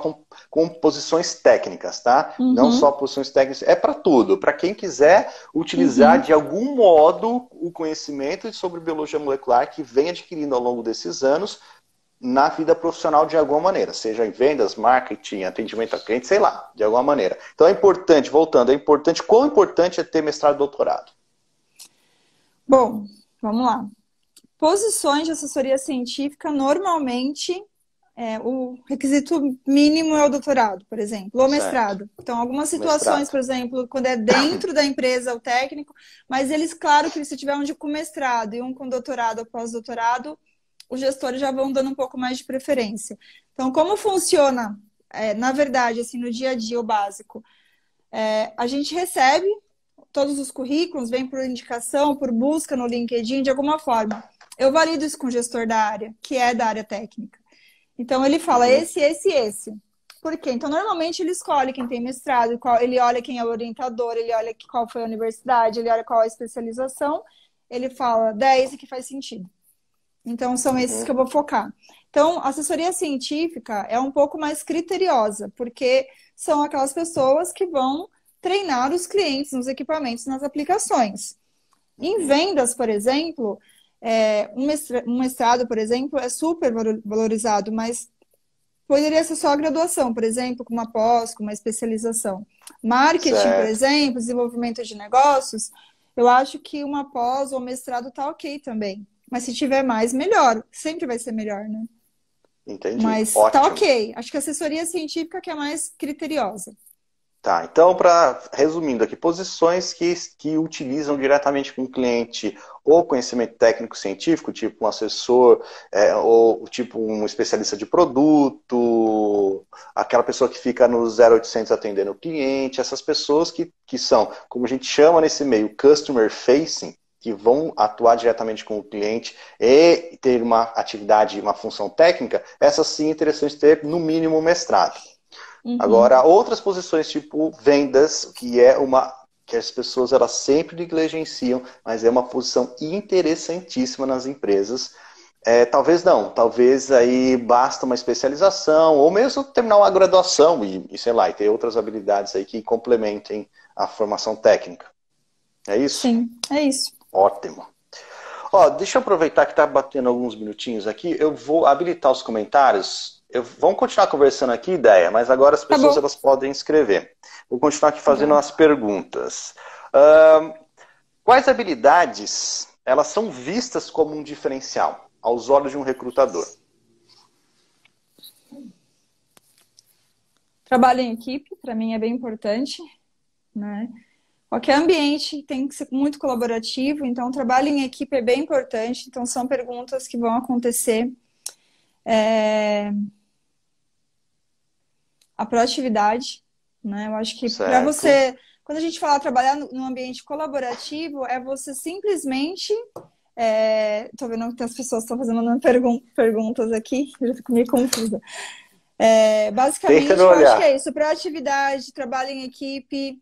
A: com posições técnicas, tá? Não só posições técnicas, é para tudo. Para quem quiser utilizar de algum modo o conhecimento sobre biologia molecular que vem adquirindo ao longo desses anos na vida profissional de alguma maneira, seja em vendas, marketing, atendimento a cliente, sei lá, de alguma maneira. Então é importante, voltando, quão importante é ter mestrado e doutorado?
B: Bom, vamos lá. Posições de assessoria científica, normalmente, o requisito mínimo é o doutorado, por exemplo, ou
A: Certo.
B: mestrado. Então, algumas situações,
A: Mestrado.
B: por exemplo, quando é dentro da empresa o técnico, mas eles, claro que se tiver um com mestrado e um com doutorado ou pós-doutorado, os gestores já vão dando um pouco mais de preferência. Então, como funciona, na verdade, assim, no dia a dia, o básico? A gente recebe todos os currículos, vem por indicação, por busca no LinkedIn, de alguma forma. Eu valido isso com o gestor da área, que é da área técnica. Então, ele fala esse. Por quê? Então, normalmente, ele escolhe quem tem mestrado, ele olha quem é o orientador, ele olha qual foi a universidade, ele olha qual é a especialização, ele fala, 10 que faz sentido. Então, são esses que eu vou focar. Então, a assessoria científica é um pouco mais criteriosa, porque são aquelas pessoas que vão treinar os clientes nos equipamentos, nas aplicações. Em vendas, por exemplo, um mestrado, por exemplo, é super valorizado, mas poderia ser só a graduação, por exemplo, com uma pós, com uma especialização. Marketing, por
A: Certo.
B: exemplo, desenvolvimento de negócios, eu acho que uma pós ou mestrado tá ok também. Mas se tiver mais, melhor. Sempre vai ser melhor, né?
A: Entendi.
B: Mas tá
A: Ótimo.
B: ok. Acho que a assessoria científica que é mais criteriosa.
A: Tá, então, resumindo aqui, posições que utilizam diretamente com o cliente ou conhecimento técnico científico, tipo um assessor, ou tipo um especialista de produto, aquela pessoa que fica no 0800 atendendo o cliente, essas pessoas que são, como a gente chama nesse meio, customer facing, que vão atuar diretamente com o cliente e ter uma atividade, uma função técnica, essas sim é interessante ter no mínimo mestrado. Agora, outras posições, tipo vendas, que as pessoas elas sempre negligenciam, mas é uma posição interessantíssima nas empresas. Talvez aí basta uma especialização, ou mesmo terminar uma graduação e sei lá, e ter outras habilidades aí que complementem a formação técnica. É isso?
B: Sim, é isso.
A: Ótimo. Ó, deixa eu aproveitar que está batendo alguns minutinhos aqui, eu vou habilitar os comentários. Vamos continuar conversando aqui, ideia, mas agora as pessoas elas podem escrever. Vou continuar aqui fazendo as perguntas. Quais habilidades elas são vistas como um diferencial aos olhos de um recrutador?
B: Trabalho em equipe, para mim é bem importante, né? Qualquer ambiente tem que ser muito colaborativo, então trabalho em equipe é bem importante. Então são perguntas que vão acontecer. A proatividade, né? Eu acho que para você, quando a gente fala trabalhar num ambiente colaborativo, é você simplesmente. Tô vendo que as pessoas estão fazendo perguntas aqui, eu fico meio confusa. Basicamente, eu acho que é isso: proatividade, trabalho em equipe,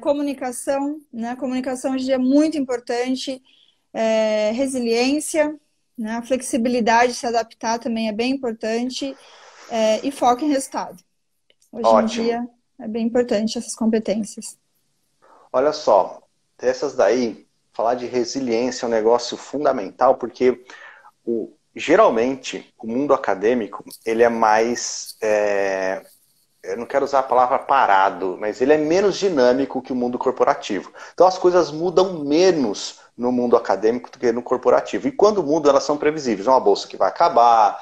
B: comunicação, né? Comunicação hoje é muito importante, resiliência, né? A flexibilidade de se adaptar também é bem importante, e foco em resultado. Hoje em dia é bem importante essas competências.
A: Olha só, essas daí, falar de resiliência é um negócio fundamental, porque geralmente o mundo acadêmico, ele é mais, eu não quero usar a palavra parado, mas ele é menos dinâmico que o mundo corporativo. Então as coisas mudam menos no mundo acadêmico do que no corporativo. E quando mudam, elas são previsíveis. É uma bolsa que vai acabar,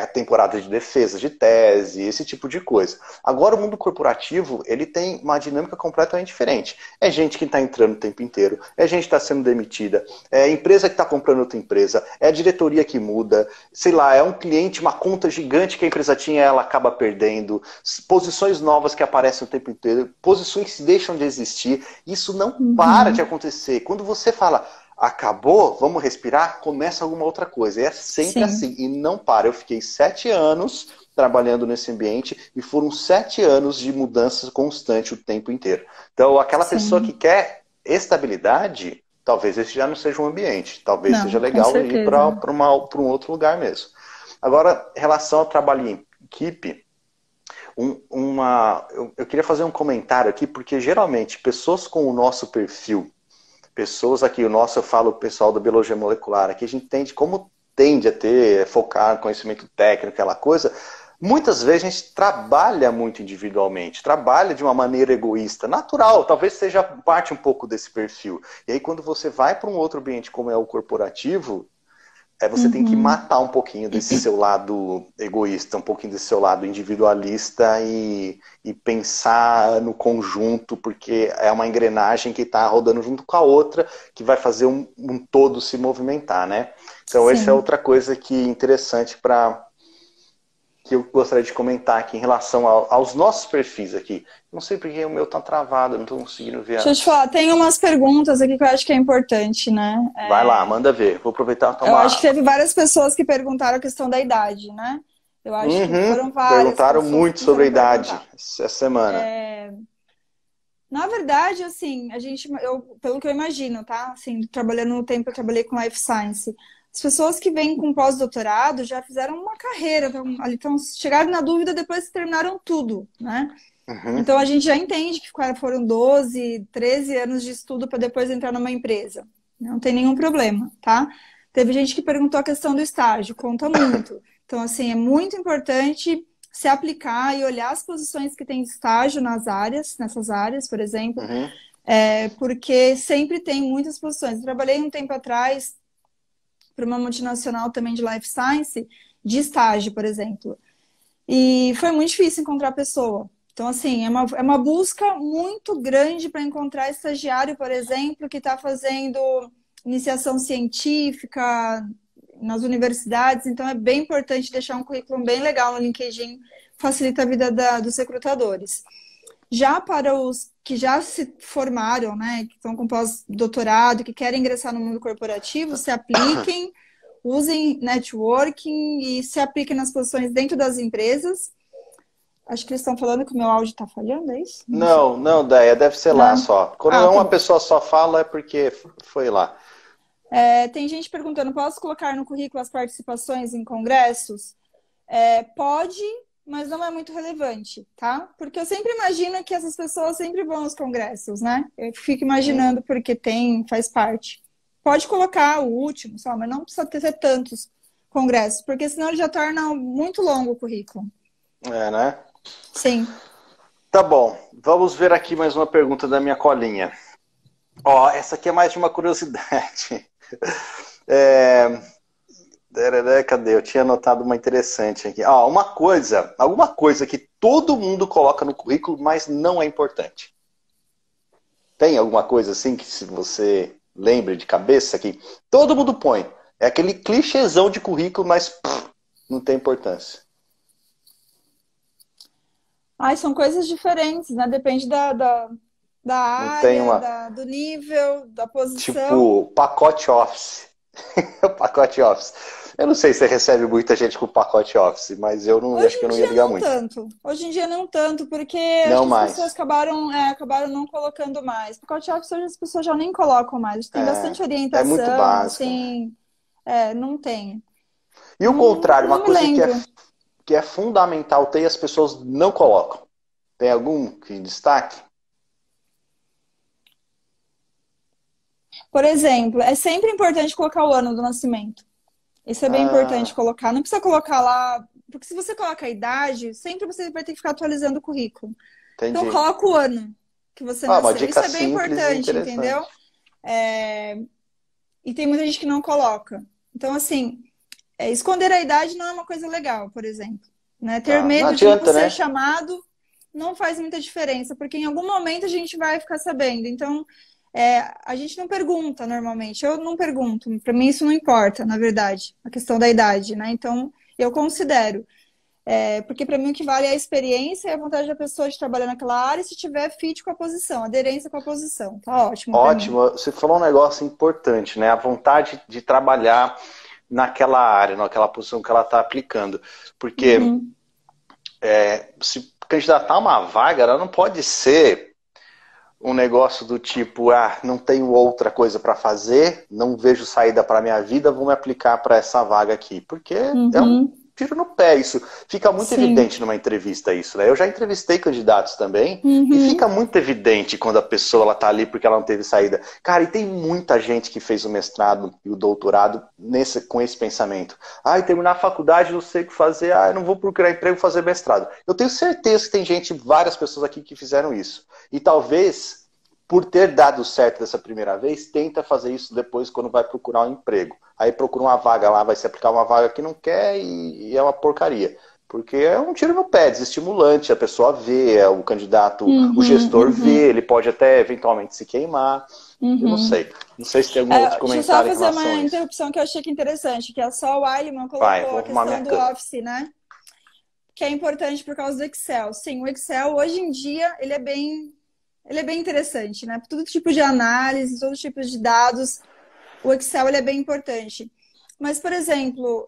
A: a temporada de defesa de tese, esse tipo de coisa. Agora, o mundo corporativo, ele tem uma dinâmica completamente diferente. É gente que está entrando o tempo inteiro, é gente que está sendo demitida, é empresa que está comprando outra empresa, é a diretoria que muda, sei lá, é um cliente, uma conta gigante que a empresa tinha, ela acaba perdendo, posições novas que aparecem o tempo inteiro, posições que deixam de existir. Isso não para de acontecer. Quando você fala, acabou, vamos respirar, começa alguma outra coisa. É sempre assim, e não para. Eu fiquei 7 anos trabalhando nesse ambiente e foram 7 anos de mudança constante o tempo inteiro. Então, aquela pessoa que quer estabilidade, talvez esse já não seja um ambiente. Talvez seja legal ir para um outro lugar mesmo. Agora, em relação ao trabalho em equipe, eu queria fazer um comentário aqui, porque geralmente pessoas com o nosso perfil, pessoas aqui, eu falo o pessoal da biologia molecular, aqui a gente entende como tende a ter, focar conhecimento técnico, aquela coisa, muitas vezes a gente trabalha muito individualmente, trabalha de uma maneira egoísta, natural, talvez seja parte um pouco desse perfil. E aí quando você vai para um outro ambiente como é o corporativo, você tem que matar um pouquinho desse seu lado egoísta, um pouquinho desse seu lado individualista e pensar no conjunto, porque é uma engrenagem que está rodando junto com a outra, que vai fazer um todo se movimentar, né? Então, essa é outra coisa que é interessante que eu gostaria de comentar aqui em relação aos nossos perfis aqui. Não sei porque o meu tá travado, eu não tô conseguindo ver.
B: Deixa eu te falar, tem umas perguntas aqui que eu acho que é importante, né?
A: Vai lá, manda ver. Vou aproveitar e tomar.
B: Eu acho que teve várias pessoas que perguntaram a questão da idade, né? Eu acho que foram várias.
A: Perguntaram muito sobre a idade essa semana.
B: Na verdade, assim, pelo que eu imagino, tá? Assim, trabalhando no tempo, eu trabalhei com Life Science. As pessoas que vêm com pós-doutorado já fizeram uma carreira, então chegaram na dúvida depois que terminaram tudo, né? Então a gente já entende que foram 12, 13 anos de estudo para depois entrar numa empresa. Não tem nenhum problema, tá? Teve gente que perguntou a questão do estágio, conta muito. Então, assim, é muito importante se aplicar e olhar as posições que tem estágio nessas áreas, por exemplo, porque sempre tem muitas posições. Eu trabalhei um tempo atrás para uma multinacional também de Life Science, de estágio, por exemplo. E foi muito difícil encontrar pessoa. Então, assim, é uma busca muito grande para encontrar estagiário, por exemplo, que está fazendo iniciação científica nas universidades. Então, é bem importante deixar um currículo bem legal no LinkedIn, facilita a vida dos recrutadores. Já para os que já se formaram, né, que estão com pós-doutorado, que querem ingressar no mundo corporativo, se apliquem, usem networking e se apliquem nas posições dentro das empresas. Acho que eles estão falando que o meu áudio está falhando, é isso?
A: Não, Deia, deve ser lá só. Quando uma pessoa só fala é porque foi lá.
B: Tem gente perguntando, posso colocar no currículo as participações em congressos? Pode, mas não é muito relevante, tá? Porque eu sempre imagino que essas pessoas sempre vão aos congressos, né? Eu fico imaginando porque faz parte. Pode colocar o último, só, mas não precisa ter tantos congressos, porque senão ele já torna muito longo o currículo.
A: Né?
B: Sim.
A: Tá bom, vamos ver aqui mais uma pergunta da minha colinha. Essa aqui é mais de uma curiosidade. Cadê? Eu tinha anotado uma interessante aqui. Alguma coisa que todo mundo coloca no currículo, mas não é importante. Tem alguma coisa assim que se você lembre de cabeça que todo mundo põe? É aquele clichêzão de currículo, mas não tem importância.
B: São coisas diferentes, né? Depende da área, do nível, da posição.
A: Tipo, pacote Office. Pacote Office. Eu não sei se você recebe muita gente com pacote Office, mas eu não acho que eu não ia ligar muito.
B: Hoje em dia não tanto, porque acho que as pessoas acabaram não colocando mais. Pacote Office hoje as pessoas já nem colocam mais. Tem bastante orientação.
A: É muito básico.
B: Assim, não tem.
A: E o contrário, uma coisa que é fundamental ter e as pessoas não colocam. Tem algum que destaque?
B: Por exemplo, é sempre importante colocar o ano do nascimento. Isso é bem importante colocar. Não precisa colocar lá... Porque se você coloca a idade, sempre você vai ter que ficar atualizando o currículo.
A: Entendi.
B: Então, coloca o ano que você nasceu.
A: Uma dica
B: isso é bem importante, entendeu? E tem muita gente que não coloca. Então, assim, esconder a idade não é uma coisa legal, por exemplo. Né? Ter medo de não ser chamado não faz muita diferença, porque em algum momento a gente vai ficar sabendo. Então... a gente não pergunta normalmente. Eu não pergunto. Para mim isso não importa, na verdade. A questão da idade, né? Então, eu considero. Porque para mim o que vale é a experiência e a vontade da pessoa de trabalhar naquela área e se tiver fit com a posição, aderência com a posição. Tá ótimo.
A: Ótimo. Você falou um negócio importante, né? A vontade de trabalhar naquela área, naquela posição que ela está aplicando. Porque se candidatar a uma vaga, ela não pode ser um negócio do tipo, não tenho outra coisa para fazer, não vejo saída para minha vida, vou me aplicar para essa vaga aqui. Porque tiro no pé isso. Fica muito
B: Sim.
A: evidente numa entrevista isso, né? Eu já entrevistei candidatos também e
B: Uhum.
A: fica muito evidente quando a pessoa ela tá ali porque ela não teve saída. Cara, e tem muita gente que fez o mestrado e o doutorado com esse pensamento. Ai, terminar a faculdade, não sei o que fazer, eu não vou procurar emprego, fazer mestrado. Eu tenho certeza que tem gente, várias pessoas aqui que fizeram isso. E talvez, por ter dado certo dessa primeira vez, tenta fazer isso depois quando vai procurar um emprego. Aí procura uma vaga lá, vai se aplicar uma vaga que não quer e é uma porcaria. Porque é um tiro no pé, desestimulante, a pessoa vê, o candidato, o
B: Uhum,
A: gestor vê,
B: uhum,
A: ele pode até eventualmente se queimar. Eu não
B: uhum.
A: sei. Não sei se tem algum outro
B: Deixa eu só
A: comentário em
B: fazer
A: relação
B: uma
A: a isso.
B: interrupção que eu achei que interessante, que a Sol Wildman
A: Vai,
B: colocou
A: vou
B: a
A: arrumar minha
B: questão do
A: câmera.
B: Office, né? Que é importante por causa do Excel. Sim, o Excel hoje em dia ele é bem interessante, né? Todo tipo de análise, todo tipo de dados, o Excel ele é bem importante. Mas, por exemplo,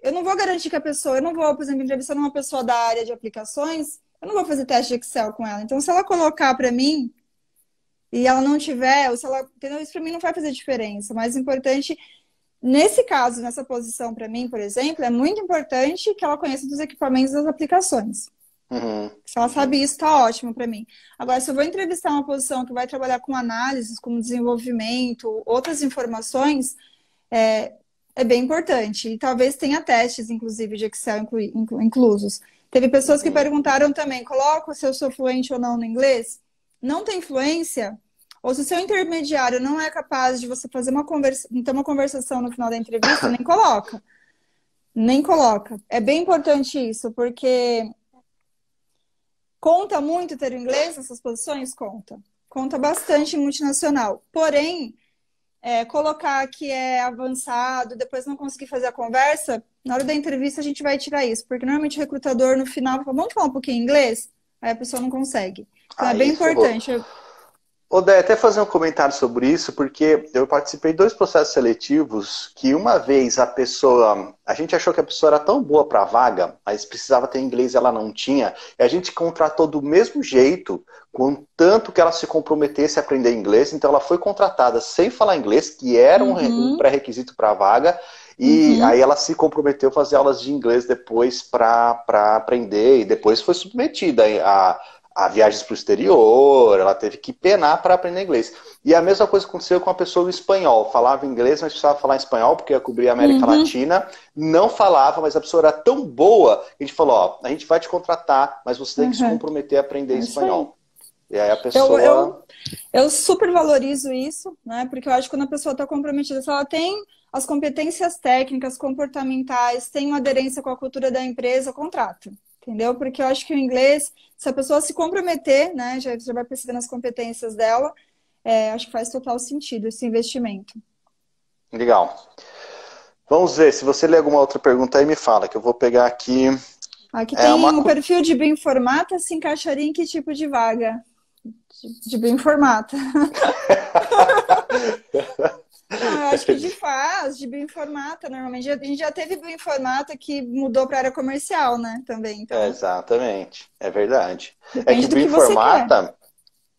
B: eu não vou garantir que a pessoa, eu não vou, por exemplo, entrevistando uma pessoa da área de aplicações, eu não vou fazer teste de Excel com ela. Então, se ela colocar para mim e ela não tiver, ou se ela, entendeu? Isso para mim não vai fazer diferença. O mais importante, nesse caso, nessa posição para mim, por exemplo, é muito importante que ela conheça dos equipamentos das aplicações.
A: Uhum,
B: Se ela
A: uhum.
B: sabe isso, tá ótimo para mim. Agora, se eu vou entrevistar uma posição que vai trabalhar com análises, com desenvolvimento, outras informações, é bem importante. E talvez tenha testes, inclusive, de Excel inclusos. Teve pessoas que
A: Uhum.
B: perguntaram também: coloco se eu sou fluente ou não no inglês? Não tem fluência? Ou se o seu intermediário não é capaz de você fazer ter uma conversação no final da entrevista, nem coloca. Nem coloca. É bem importante isso, porque conta muito ter o inglês nessas posições? Conta. Conta bastante em multinacional. Porém, colocar que é avançado, depois não conseguir fazer a conversa, na hora da entrevista a gente vai tirar isso, porque normalmente o recrutador no final fala, vamos falar um pouquinho inglês? Aí a pessoa não consegue. Então é bem
A: Aí ferrou.
B: importante.
A: Ô, Dé, até fazer um comentário sobre isso, porque eu participei de 2 processos seletivos que uma vez a gente achou que a pessoa era tão boa para a vaga, mas precisava ter inglês e ela não tinha, e a gente contratou do mesmo jeito, contanto que ela se comprometesse a aprender inglês, então ela foi contratada sem falar inglês, que era um
B: Uhum,
A: pré-requisito para a vaga, e
B: uhum.
A: aí ela se comprometeu a fazer aulas de inglês depois para aprender, e depois foi submetida a viagens para o exterior, ela teve que penar para aprender inglês. E a mesma coisa aconteceu com a pessoa do espanhol. Falava inglês, mas precisava falar espanhol, porque ia cobrir a América
B: Uhum,
A: Latina. Não falava, mas a pessoa era tão boa, que a gente falou, ó, a gente vai te contratar, mas você tem que se
B: uhum.
A: comprometer a aprender
B: É isso aí.
A: espanhol. E aí a
B: Eu,
A: pessoa...
B: eu, eu super valorizo isso, né? Porque eu acho que quando a pessoa está comprometida, se ela tem as competências técnicas, comportamentais, tem uma aderência com a cultura da empresa, contrata. Entendeu? Porque eu acho que o inglês, se a pessoa se comprometer, né? Já vai percebendo as competências dela, acho que faz total sentido esse investimento.
A: Legal. Vamos ver, se você ler alguma outra pergunta aí, me fala, que eu vou pegar aqui.
B: Aqui
A: É
B: tem
A: uma...
B: o perfil de bioinformata, se encaixaria em que tipo de vaga? De bioinformata. Não, eu acho que de bioinformata, normalmente. A gente já teve bioinformata que mudou para a área comercial, né? Também, então.
A: Exatamente, é verdade. É que
B: Depende do que você quer.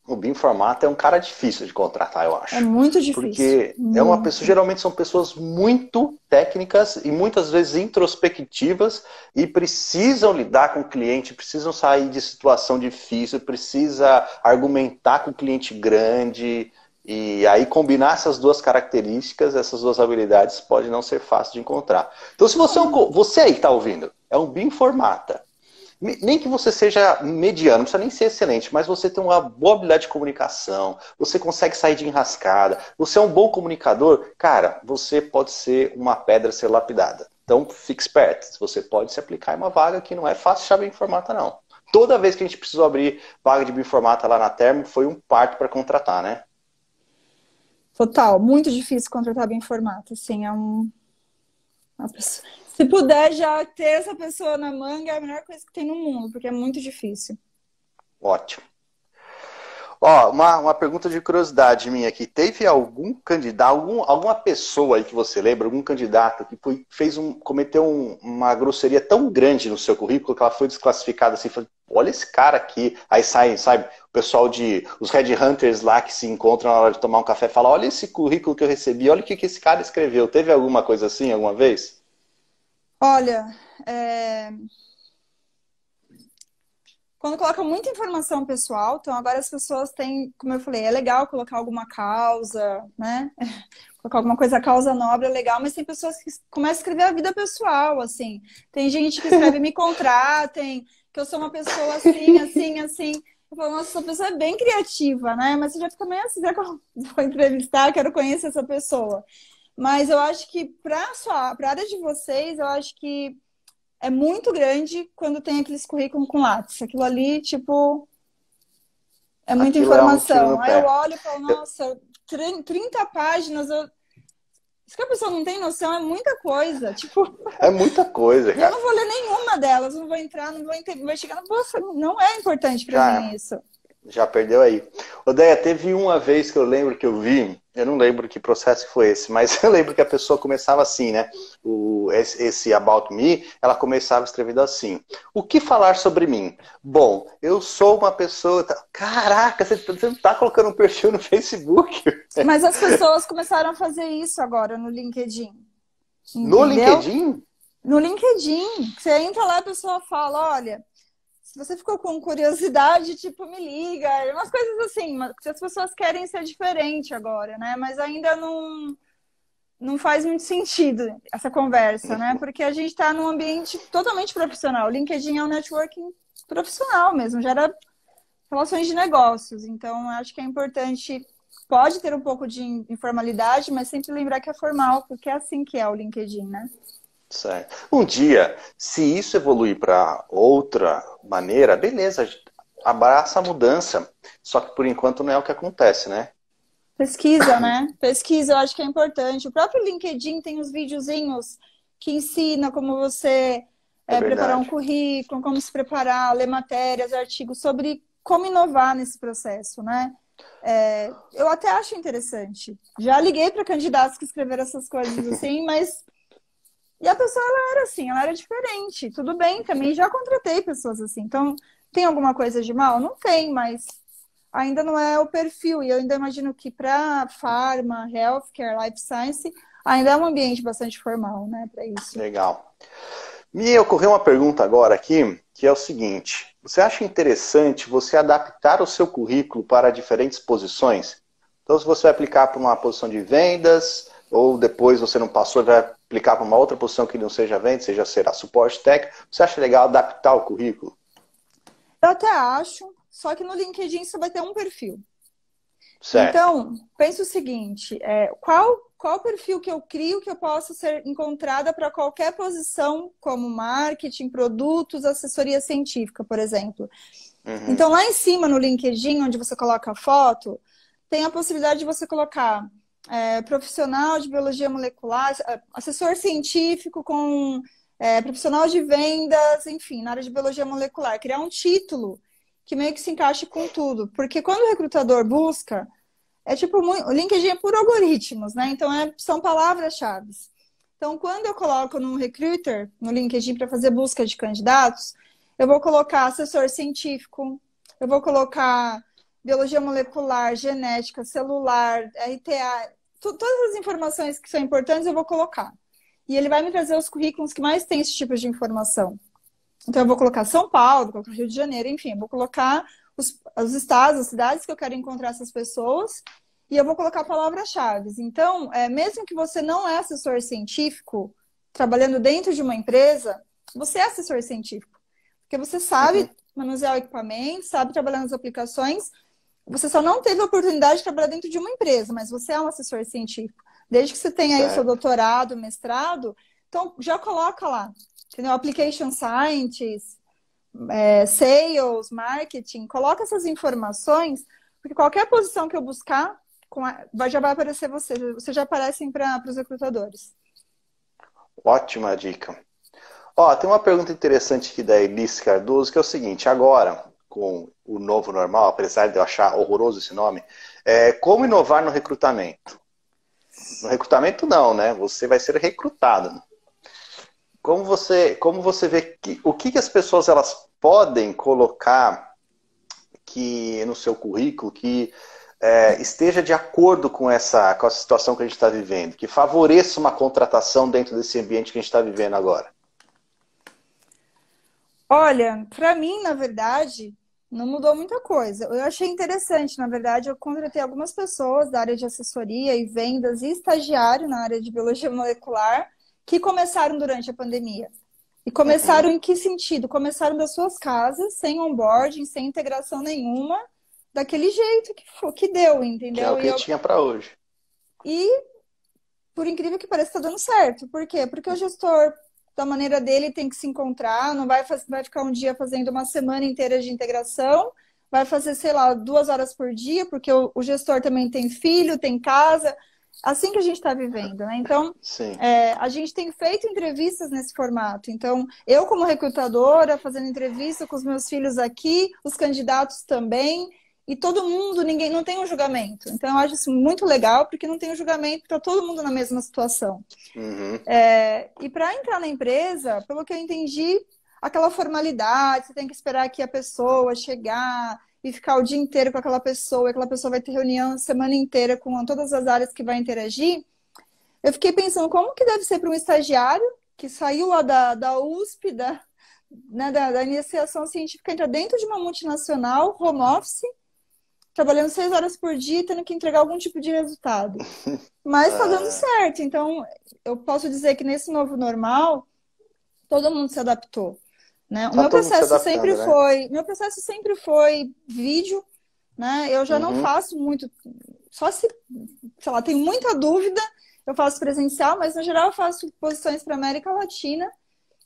A: o bioinformata é um cara difícil de contratar, eu
B: É
A: acho.
B: muito difícil.
A: Porque é uma pessoa,
B: Muito.
A: geralmente são pessoas muito técnicas e muitas vezes introspectivas e precisam lidar com o cliente, precisam sair de situação difícil, precisa argumentar com o cliente grande. E aí combinar essas 2 características, essas 2 habilidades, pode não ser fácil de encontrar. Então, se você, você aí que está ouvindo, é um bioinformata, nem que você seja mediano, não precisa nem ser excelente, mas você tem uma boa habilidade de comunicação, você consegue sair de enrascada, você é um bom comunicador, cara, você pode ser uma pedra a ser lapidada. Então, fique esperto, você pode se aplicar em uma vaga que não é fácil achar bioinformata, não. Toda vez que a gente precisou abrir vaga de bioinformata lá na Termo, foi um parto para contratar, né?
B: Total. Muito difícil contratar bioinformata. Assim, se puder já ter essa pessoa na manga, é a melhor coisa que tem no mundo, porque é muito difícil.
A: Ótimo. Ó, uma pergunta de curiosidade minha aqui. Teve algum candidato, alguma pessoa aí que você lembra, algum candidato que cometeu uma grosseria tão grande no seu currículo que ela foi desclassificada assim, falou, olha esse cara aqui. Aí sai, sabe, o pessoal os headhunters lá que se encontram na hora de tomar um café fala, olha esse currículo que eu recebi, olha o que esse cara escreveu. Teve alguma coisa assim alguma vez?
B: Olha, quando coloca muita informação pessoal, então agora as pessoas têm, como eu falei, é legal colocar alguma causa, né? Colocar alguma coisa, causa nobre é legal, mas tem pessoas que começam a escrever a vida pessoal, assim. Tem gente que escreve, me contratem, que eu sou uma pessoa assim, assim, assim. Eu falo, nossa, essa pessoa é bem criativa, né? Mas você já fica meio assim, será que eu vou entrevistar, quero conhecer essa pessoa. Mas eu acho que para a área de vocês, eu acho que é muito grande quando tem aqueles currículos com lápis. Aquilo ali, tipo, é muita
A: Aquilo é um tiro
B: informação.
A: no
B: Aí eu
A: pé.
B: olho e falo, nossa, 30 páginas, isso que a pessoa não tem noção, é muita coisa. Tipo,
A: É muita coisa,
B: eu
A: cara.
B: não vou ler nenhuma delas, não vou entrar, não vou investigar. Nossa, não é importante para
A: Já
B: mim isso.
A: Já perdeu aí. Odeia, teve uma vez que eu lembro que eu vi, eu não lembro que processo foi esse, mas eu lembro que a pessoa começava assim, né? Esse About Me, ela começava escrevendo assim: o que falar sobre mim? Bom, eu sou uma pessoa. Caraca, você não tá colocando um perfil no Facebook?
B: Mas as pessoas começaram a fazer isso agora no LinkedIn.
A: No
B: Entendeu?
A: LinkedIn?
B: No LinkedIn. Você entra lá, a pessoa fala, olha, se você ficou com curiosidade, tipo, me liga. Umas coisas assim, que as pessoas querem ser diferente agora, né? Mas ainda não faz muito sentido essa conversa, né? Porque a gente está num ambiente totalmente profissional. O LinkedIn é um networking profissional mesmo, gera relações de negócios. Então, acho que é importante, pode ter um pouco de informalidade, mas sempre lembrar que é formal, porque é assim que é o LinkedIn, né?
A: Certo. Um dia, se isso evoluir para outra maneira, beleza, abraça a mudança. Só que por enquanto não é o que acontece, né?
B: Pesquisa, né? Pesquisa, eu acho que é importante. O próprio LinkedIn tem os videozinhos que ensina como você
A: É
B: preparar um
A: verdade.
B: currículo, como se preparar, ler matérias, artigos sobre como inovar nesse processo, né? Eu até acho interessante. Já liguei para candidatos que escreveram essas coisas assim, mas e a pessoa ela era assim, ela era diferente. Tudo bem, também já contratei pessoas assim. Então, tem alguma coisa de mal? Não tem, mas ainda não é o perfil. E eu ainda imagino que para pharma, healthcare, life science, ainda é um ambiente bastante formal, né, para isso.
A: Legal. Me ocorreu uma pergunta agora aqui, que é o seguinte: você acha interessante você adaptar o seu currículo para diferentes posições? Então, se você vai aplicar para uma posição de vendas, ou depois você não passou, vai aplicar para uma outra posição que não seja vendas, seja será suporte técnico, você acha legal adaptar o currículo?
B: Eu até acho, só que no LinkedIn você vai ter um perfil.
A: Certo.
B: Então, pensa o seguinte, qual perfil que eu crio que eu possa ser encontrada para qualquer posição, como marketing, produtos, assessoria científica, por exemplo.
A: Uhum.
B: Então, lá em cima no LinkedIn, onde você coloca a foto, tem a possibilidade de você colocar profissional de biologia molecular, assessor científico com profissional de vendas, enfim, na área de biologia molecular. Criar um título que meio que se encaixe com tudo. Porque quando o recrutador busca, o LinkedIn é por algoritmos, né? Então, são palavras-chave. Então, quando eu coloco no Recruiter, no LinkedIn, para fazer busca de candidatos, eu vou colocar assessor científico, eu vou colocar biologia molecular, genética, celular, RTA, todas as informações que são importantes eu vou colocar. E ele vai me trazer os currículos que mais tem esse tipo de informação. Então, eu vou colocar São Paulo, vou colocar Rio de Janeiro, enfim, eu vou colocar os estados, as cidades que eu quero encontrar essas pessoas e eu vou colocar palavras-chave. Então, mesmo que você não é assessor científico, trabalhando dentro de uma empresa, você é assessor científico. Porque você sabe manusear o equipamento, sabe trabalhar nas aplicações, você só não teve a oportunidade de trabalhar dentro de uma empresa, mas você é um assessor científico. Desde que você tenha aí o seu
A: Certo.
B: doutorado, mestrado, então já coloca lá, entendeu? Application Scientist, sales, marketing, coloca essas informações, porque qualquer posição que eu buscar, já vai aparecer você já aparecem para os recrutadores.
A: Ótima dica. Ó, tem uma pergunta interessante aqui da Elis Cardoso, que é o seguinte: agora, com o novo normal, apesar de eu achar horroroso esse nome, como inovar no recrutamento? No recrutamento não, né? Você vai ser recrutado. Como você vê o que as pessoas elas podem colocar no seu currículo que esteja de acordo com essa situação que a gente está vivendo, que favoreça uma contratação dentro desse ambiente que a gente está vivendo agora?
B: Olha, para mim, na verdade, não mudou muita coisa. Eu achei interessante, na verdade, eu contratei algumas pessoas da área de assessoria e vendas e estagiário na área de biologia molecular que começaram durante a pandemia. E começaram
A: Uhum.
B: em que sentido? Começaram das suas casas, sem onboarding, sem integração nenhuma, daquele jeito que deu,
A: Que é o
B: entendeu?
A: que tinha para hoje.
B: E por incrível que pareça, está dando certo. Por quê? Porque o gestor, da maneira dele, tem que se encontrar, não vai ficar um dia fazendo uma semana inteira de integração, vai fazer, sei lá, 2 horas por dia, porque o gestor também tem filho, tem casa, assim que a gente está vivendo, né? Então,
A: Sim.
B: a gente tem feito entrevistas nesse formato. Então, eu, como recrutadora, fazendo entrevista com os meus filhos aqui, os candidatos também. E todo mundo, ninguém não tem um julgamento. Então, eu acho isso muito legal, porque não tem um julgamento, está todo mundo na mesma situação.
A: Uhum.
B: E para entrar na empresa, pelo que eu entendi, aquela formalidade, você tem que esperar aqui a pessoa chegar e ficar o dia inteiro com aquela pessoa vai ter reunião a semana inteira com todas as áreas que vai interagir. Eu fiquei pensando, como que deve ser para um estagiário que saiu lá da USP, né, da iniciação científica, entrar dentro de uma multinacional, home office, trabalhando 6 horas por dia, tendo que entregar algum tipo de resultado. Mas está dando
A: Ah,
B: certo. Então, eu posso dizer que nesse novo normal, todo mundo se adaptou, né? O
A: tá todo mundo se adaptando, né?
B: meu processo sempre foi vídeo, né? Eu já não
A: Uhum.
B: faço muito, só se, sei lá, tenho muita dúvida, eu faço presencial, mas no geral eu faço posições para América Latina.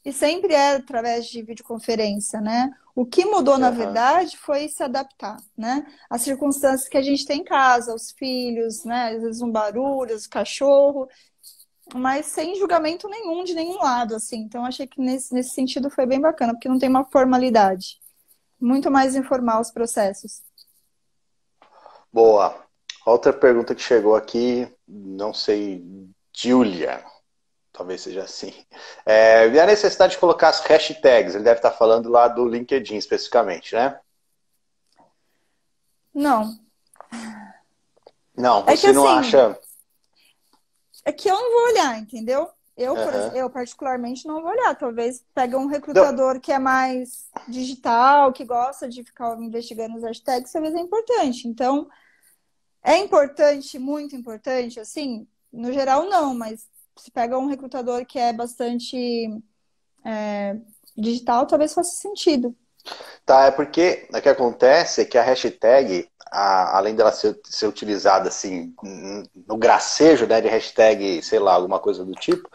B: E sempre é através de videoconferência, né? O que mudou, na
A: Aham.
B: verdade, foi se adaptar, né? Às circunstâncias que a gente tem em casa, os filhos, né? Às vezes um barulho, os cachorro, mas sem julgamento nenhum de nenhum lado, assim. Então, achei que nesse sentido foi bem bacana, porque não tem uma formalidade. Muito mais informal os processos.
A: Boa. Outra pergunta que chegou aqui, não sei, Julia, talvez seja assim. E a necessidade de colocar as hashtags? Ele deve estar falando lá do LinkedIn especificamente, né?
B: Não.
A: Não,
B: É que
A: você não
B: assim,
A: acha.
B: é que eu não vou olhar, entendeu?
A: Aham.
B: Eu particularmente não vou olhar. Talvez pegue um
A: Não.
B: recrutador que é mais digital, que gosta de ficar investigando os hashtags, talvez é importante. Então, é importante, muito importante, assim, no geral não, mas se pega um recrutador que é bastante digital, talvez faça sentido.
A: Tá, é porque o que acontece é que a hashtag, além dela ser utilizada assim no gracejo, né, de hashtag, sei lá, alguma coisa do tipo,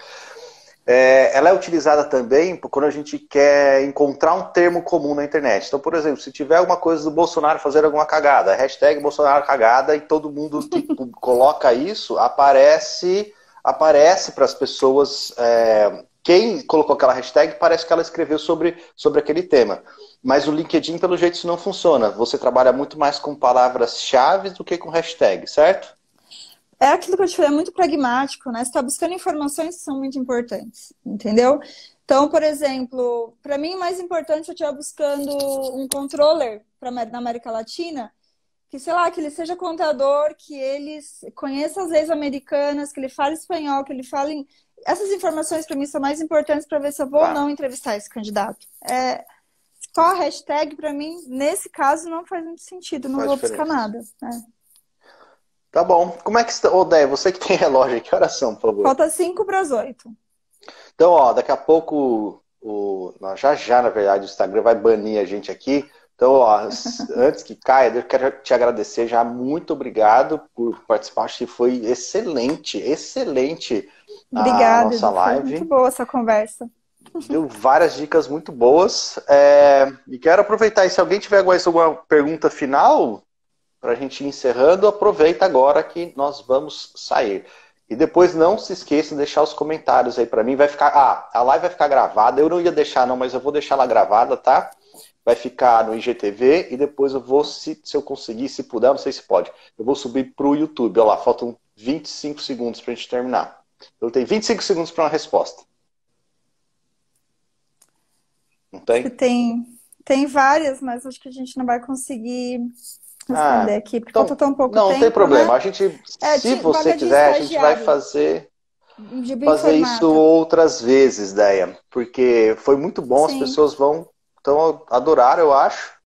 A: ela é utilizada também quando a gente quer encontrar um termo comum na internet. Então, por exemplo, se tiver alguma coisa do Bolsonaro fazer alguma cagada, hashtag Bolsonaro cagada, e todo mundo que coloca isso, aparece para as pessoas. Quem colocou aquela hashtag parece que ela escreveu sobre aquele tema. Mas o LinkedIn, pelo jeito, isso não funciona. Você trabalha muito mais com palavras-chave do que com hashtag, certo?
B: É aquilo que eu te falei, é muito pragmático, né? Você está buscando informações que são muito importantes, entendeu? Então, por exemplo, para mim o mais importante é eu estiver buscando um controller na América Latina, que, sei lá, que ele seja contador, que ele conheça as leis americanas, que ele fale espanhol, que ele fale... Essas informações para mim são mais importantes para ver se eu vou ou
A: Tá,
B: não entrevistar esse candidato. Só a hashtag, para mim, nesse caso, não faz muito sentido, não
A: faz
B: vou buscar
A: diferença.
B: nada, né?
A: Tá bom. Como é que está? Ô, Déia, você que tem relógio aí, que horas são, por favor?
B: Falta 5 para as 8.
A: Então, ó, daqui a pouco, já, na verdade, o Instagram vai banir a gente aqui. Então, ó, antes que caia, eu quero te agradecer já. Muito obrigado por participar. Acho que foi excelente, excelente a
B: Obrigada,
A: nossa
B: Edu. Foi muito
A: live.
B: boa essa conversa.
A: Deu várias dicas muito boas. E quero aproveitar, e se alguém tiver mais alguma pergunta final, para a gente ir encerrando, aproveita agora que nós vamos sair. E depois não se esqueça de deixar os comentários aí para mim. Vai ficar, a live vai ficar gravada. Eu não ia deixar não, mas eu vou deixar ela gravada, tá? Vai ficar no IGTV e depois eu vou, se eu conseguir, se puder, não sei se pode, eu vou subir para o YouTube. Olha lá, faltam 25 segundos para a gente terminar. Eu tenho 25 segundos para uma resposta. Não
B: Acho que
A: tem?
B: tem várias, mas acho que a gente não vai conseguir responder
A: Ah,
B: aqui, porque falta
A: então,
B: tão pouco
A: não tem
B: tempo,
A: problema.
B: né?
A: A gente, se você
B: Vaga de
A: quiser, a gente vai
B: estagiário, de
A: fazer isso
B: bioinformata.
A: outras vezes, Deia, porque foi muito bom, as
B: Sim.
A: pessoas vão Então, adoraram, eu acho.